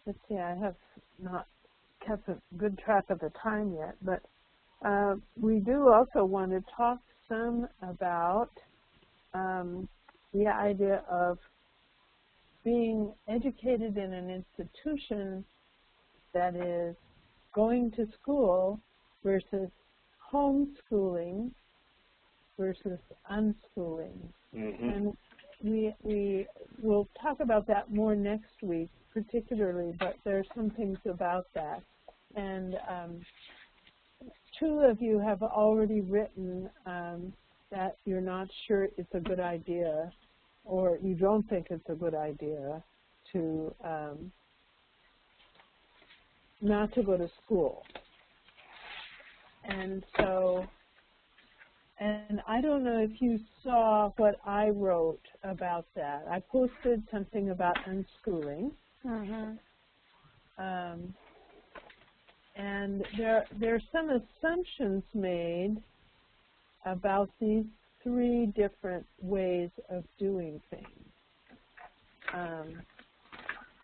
let's see, I have not kept a good track of the time yet, but we do also want to talk some about the idea of being educated in an institution that is going to school versus homeschooling versus unschooling. And we will talk about that more next week, particularly, but there's some things about that. And two of you have already written that you're not sure it's a good idea, or you don't think it's a good idea to not to go to school. And so, and I don't know if you saw what I wrote about that. I posted something about unschooling. And there's some assumptions made about these three different ways of doing things.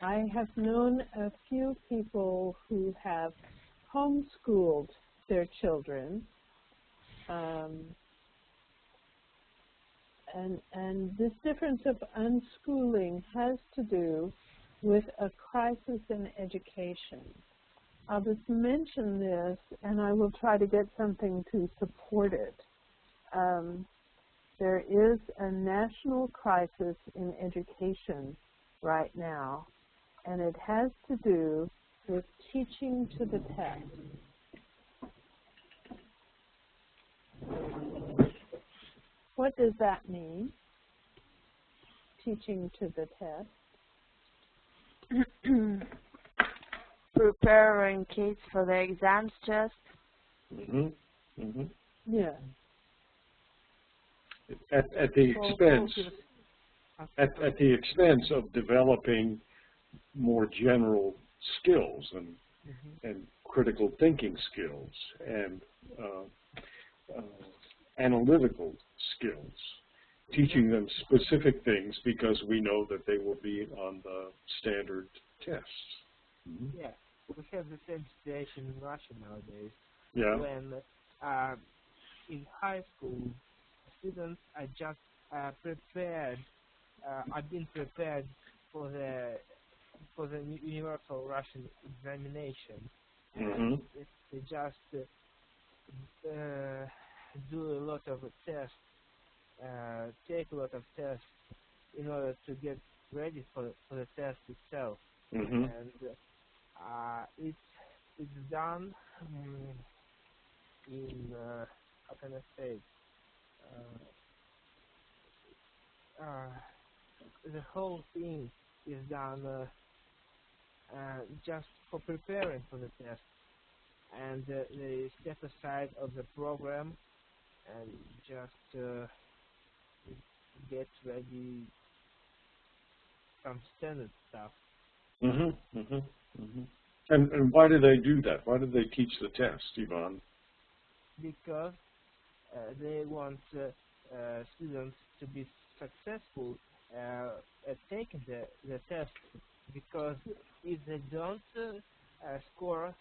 I have known a few people who have homeschooled their children, and this difference of unschooling has to do with a crisis in education. I'll just mention this, and I will try to get something to support it. There is a national crisis in education right now, and it has to do with teaching to the test. What does that mean, teaching to the test? Preparing kids for the exams just? Yeah. At the expense of developing more general skills and critical thinking skills and analytical skills, teaching them specific things because we know that they will be on the standard tests. Yeah, we have the same situation in Russia nowadays. Yeah. When in high school, students are just prepared, are being prepared for the universal Russian examination. They just do a lot of tests, take a lot of tests in order to get ready for the test itself. And it's done in how can I say it? The whole thing is done just for preparing for the test, and they step aside of the program and just get ready some standard stuff. And why do they do that? Why do they teach the test, Ivan? Because they want students to be successful at taking the test. Because if they don't score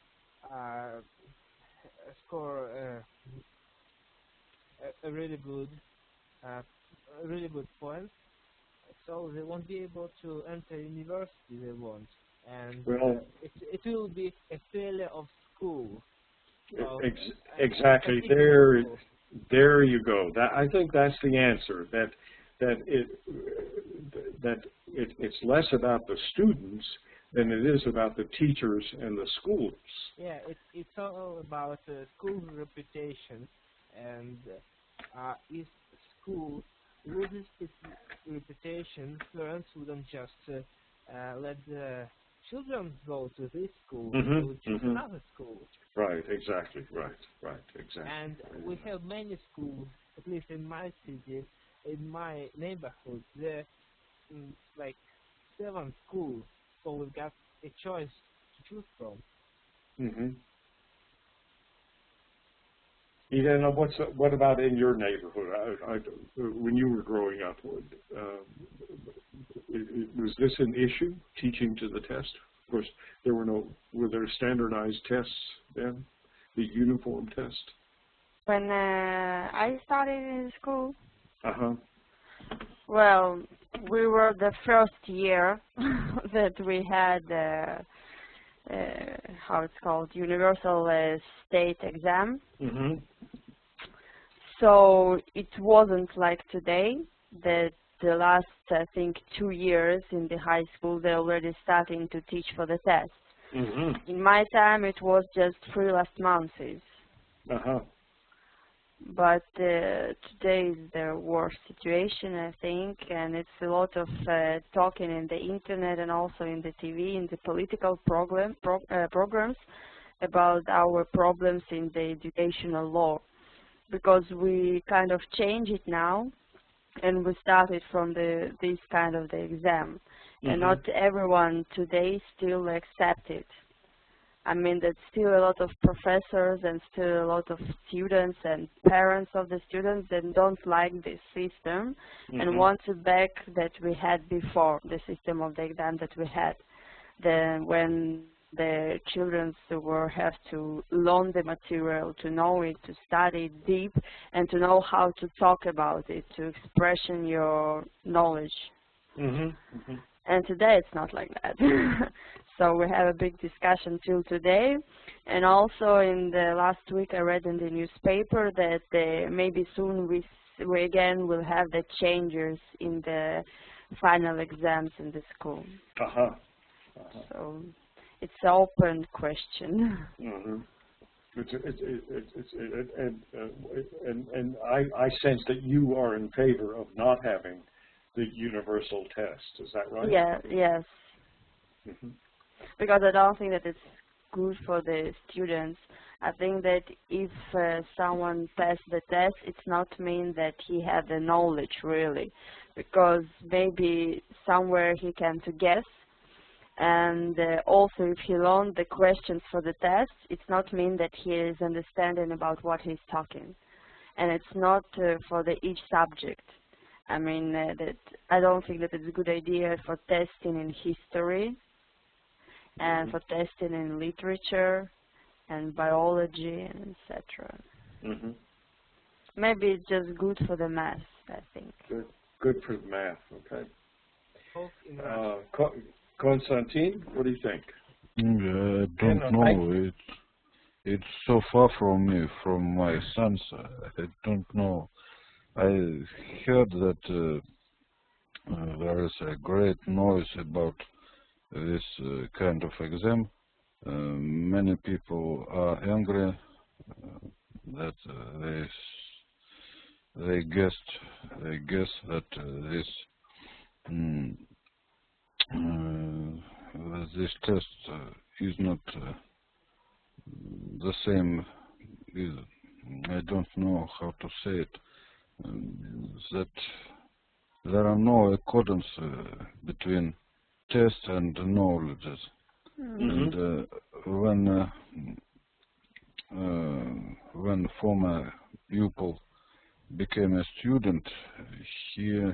a really good point, so they won't be able to enter university they want, and it will be a failure of school. Exactly. There you go. I think that's the answer. That it's less about the students than it is about the teachers and the schools. Yeah, it's all about school reputation, and if school loses its reputation, parents wouldn't just let the children go to this school, they would choose another school. Right, exactly, right, exactly. And we have many schools, at least in my city, in my neighborhood, there are like 7 schools, so we've got a choice to choose from. Elena, what about in your neighborhood? When you were growing up, was this an issue, teaching to the test? Of course, were there standardized tests then, the uniform test? When I started in school, Uh-huh. well, we were the first year that we had, how it's called, universal state exam. So it wasn't like today, that the last, I think, 2 years in the high school, they're already starting to teach for the test. In my time, it was just 3 last months. But today is the worst situation, I think, and it's a lot of talking in the internet and also in the TV, in the political programs about our problems in the educational law, because we kind of change it now, and we started from this kind of the exam, and not everyone today still accepts it. I mean, there's still a lot of professors and still a lot of students and parents of the students that don't like this system and want to back that we had before, the system of the exam that we had. Then when the children have to learn the material, to know it, to study it deep, and to know how to talk about it, to express your knowledge. And today it's not like that. So we have a big discussion till today. And also in the last week I read in the newspaper that maybe soon we again will have the changes in the final exams in the school. So it's an open question. And I sense that you are in favor of not having the universal test. Is that right? Yeah. Yes. Because I don't think that it's good for the students. I think that if someone passes the test, it's not mean that he had the knowledge really, because maybe somewhere he can to guess. And also, if he learned the questions for the test, it's not mean that he is understanding about what he's talking. And it's not for each subject. I mean, that I don't think that it's a good idea for testing in history and for testing in literature and biology and etc. Maybe it's just good for the math, I think. Good for the math, okay. Konstantin, what do you think? I don't know. It's so far from me, from my sons. I don't know. I heard that there is a great noise about this kind of exam. Many people are angry that they guess that this test is not the same. I don't know how to say it. That there are no accordance between test and knowledges. And when former pupil became a student, he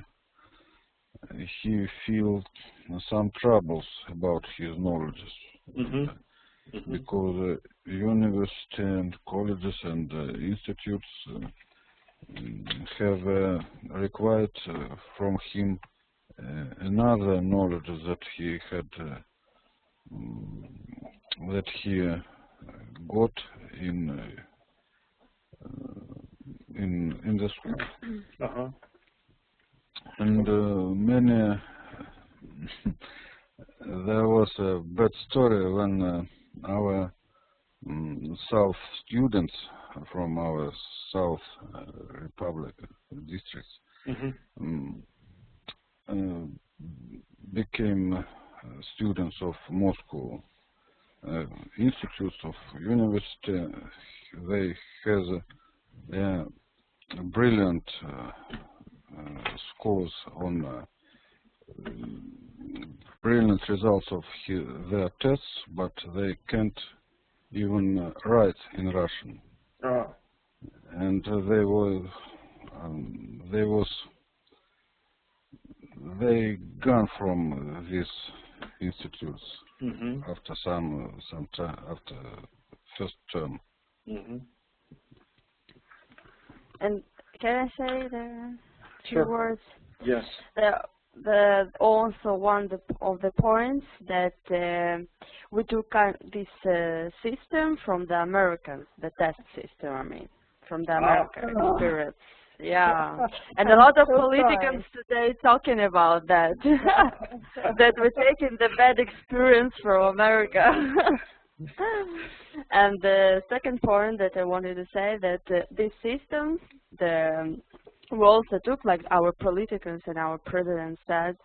felt some troubles about his knowledge, because university and colleges and institutes have required from him another knowledge that he had that he got in the school. And many, there was a bad story when our South students from our South Republic districts became students of Moscow institutes of university. They have brilliant scores on brilliant results of their tests, but they can't even write in Russian. And they gone from these institutes after some time, after first term. And can I say the few words? Yes. Also one of the points that we took this system from the Americans, the test system, I mean, from the American experience. Yeah, and a lot of politicians today talking about that, that we're taking the bad experience from America. And the second point that I wanted to say that this system, we also took, like our politicians and our president said,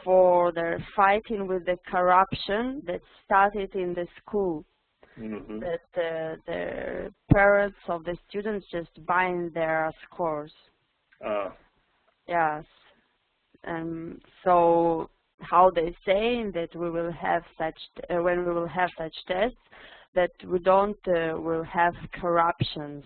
for their fighting with the corruption that started in the school. That the parents of the students just buying their scores. Yes. So how they saying that we will have such when we will have such tests, that we don't will have corruptions.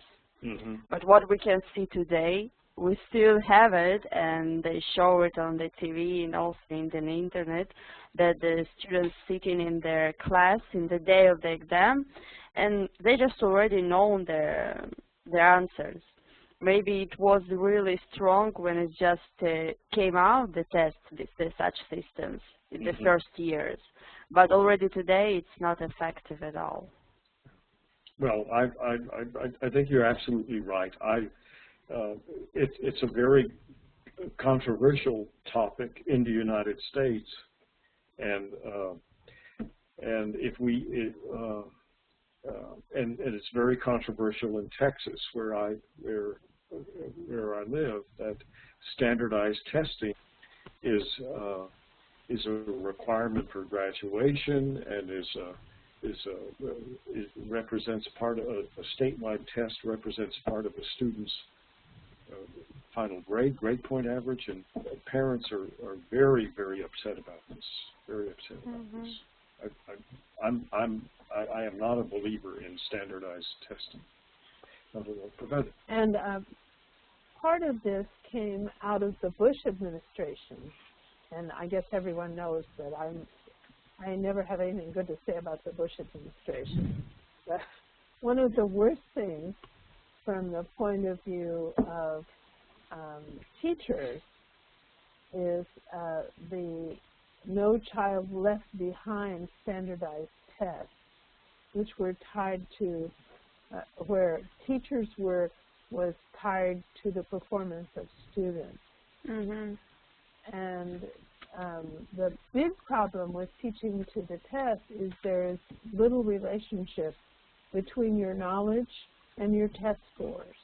But what we can see today, we still have it, and they show it on the TV and also in the internet, that the students sitting in their class in the day of the exam, and they just already know their answers. Maybe it was really strong when it just came out, the test, such systems, in the first years. But already today, it's not effective at all. Well, I think you're absolutely right. It's a very controversial topic in the United States, and if we and it's very controversial in Texas, where I live. That standardized testing is a requirement for graduation, and represents part of a statewide test, represents part of a student's final grade point average, and parents are very, very upset about this. Very upset about this. I am not a believer in standardized testing. And part of this came out of the Bush administration, and I guess everyone knows that I never have anything good to say about the Bush administration. But one of the worst things from the point of view of teachers is the No Child Left Behind standardized tests, which were tied to where teachers was tied to the performance of students. And the big problem with teaching to the test is there is little relationship between your knowledge and your test scores.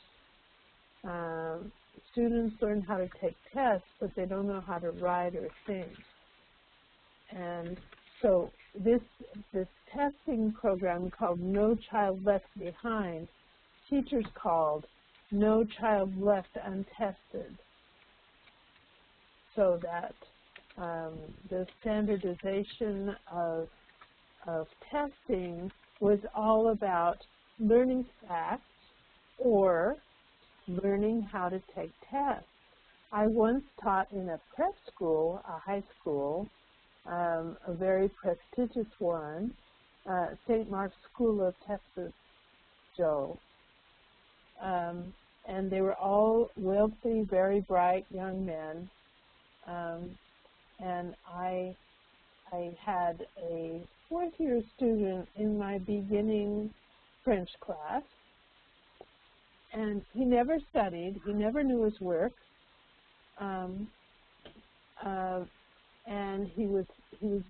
Students learn how to take tests, but they don't know how to write or think. And so this testing program called No Child Left Behind, teachers called No Child Left Untested, so that the standardization of testing was all about learning facts or learning how to take tests. I once taught in a prep school, a high school, a very prestigious one, St. Mark's School of Texas, Joe. And they were all wealthy, very bright young men. And I had a fourth-year student in my beginning French class, and he never studied, he never knew his work, and he was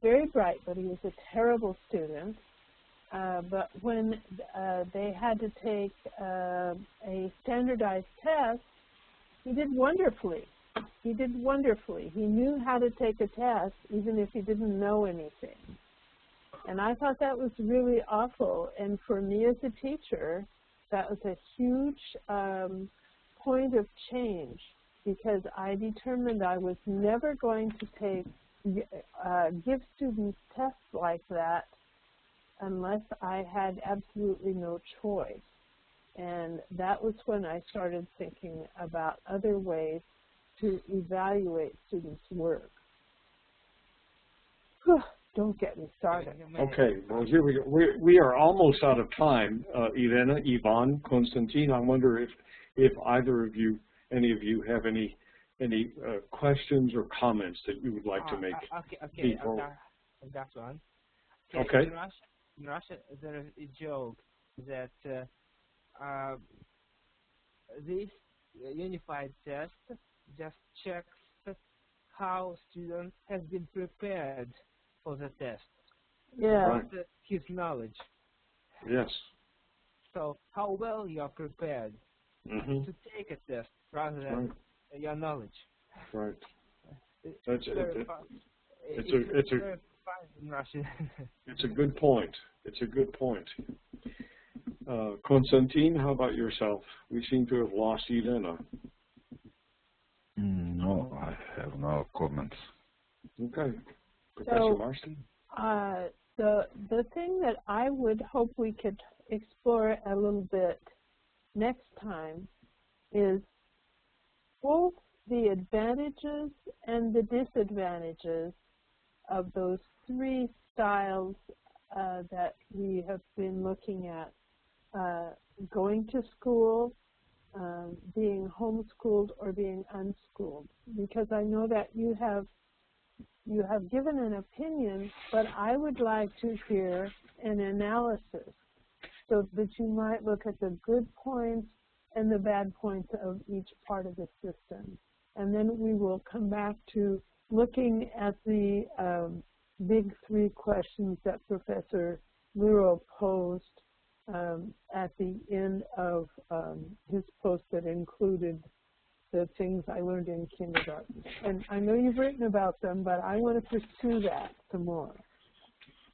very bright, but he was a terrible student. But when they had to take a standardized test, he did wonderfully. He did wonderfully. He knew how to take a test even if he didn't know anything. And I thought that was really awful. And for me as a teacher, that was a huge point of change, because I determined I was never going to give students tests like that unless I had absolutely no choice. And that was when I started thinking about other ways to evaluate students' work. Don't get me started. Okay, well here we go. We are almost out of time. Irena, Ivan, Konstantin, I wonder if either of you, any of you, have any questions or comments that you would like to make. Okay, I've got one. Okay. In Russia, there is a joke that this unified test just checks how student has been prepared for the test. Yeah. Right. His knowledge. Yes. So how well you are prepared Mm-hmm. to take a test rather than your knowledge. Right. It's very fun in Russian. It's a good point. It's a good point. Konstantin, how about yourself? We seem to have lost Elena. No, I have no comments. Okay. Professor Marston? The thing that I would hope we could explore a little bit next time is both the advantages and the disadvantages of those three styles that we have been looking at. Going to school, being homeschooled, or being unschooled. Because I know that you have given an opinion, but I would like to hear an analysis so that you might look at the good points and the bad points of each part of the system. And then we will come back to looking at the big three questions that Professor Luro posed at the end of his post that included the things I learned in kindergarten. And I know you've written about them, but I want to pursue that some more.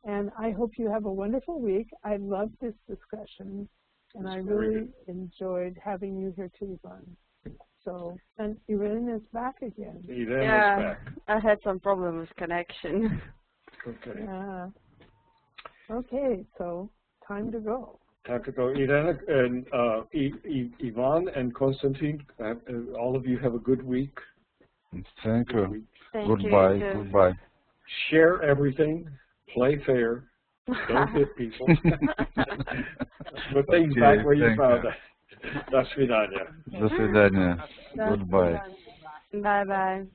And I hope you have a wonderful week. I loved this discussion, and I really enjoyed having you here too, Ivan. So, and Irene is back again. Irene Yeah, is back. I had some problem with connection. Okay. Yeah. Okay, so time to go. Time to go. Irene and Ivan and Konstantin, all of you have a good week. Thank Good you. week. Thank Goodbye. you. Goodbye. Share everything. Play fair. Don't hit people. Put things back where you thank found you. it. До свидания. До свидания. Goodbye. Bye-bye.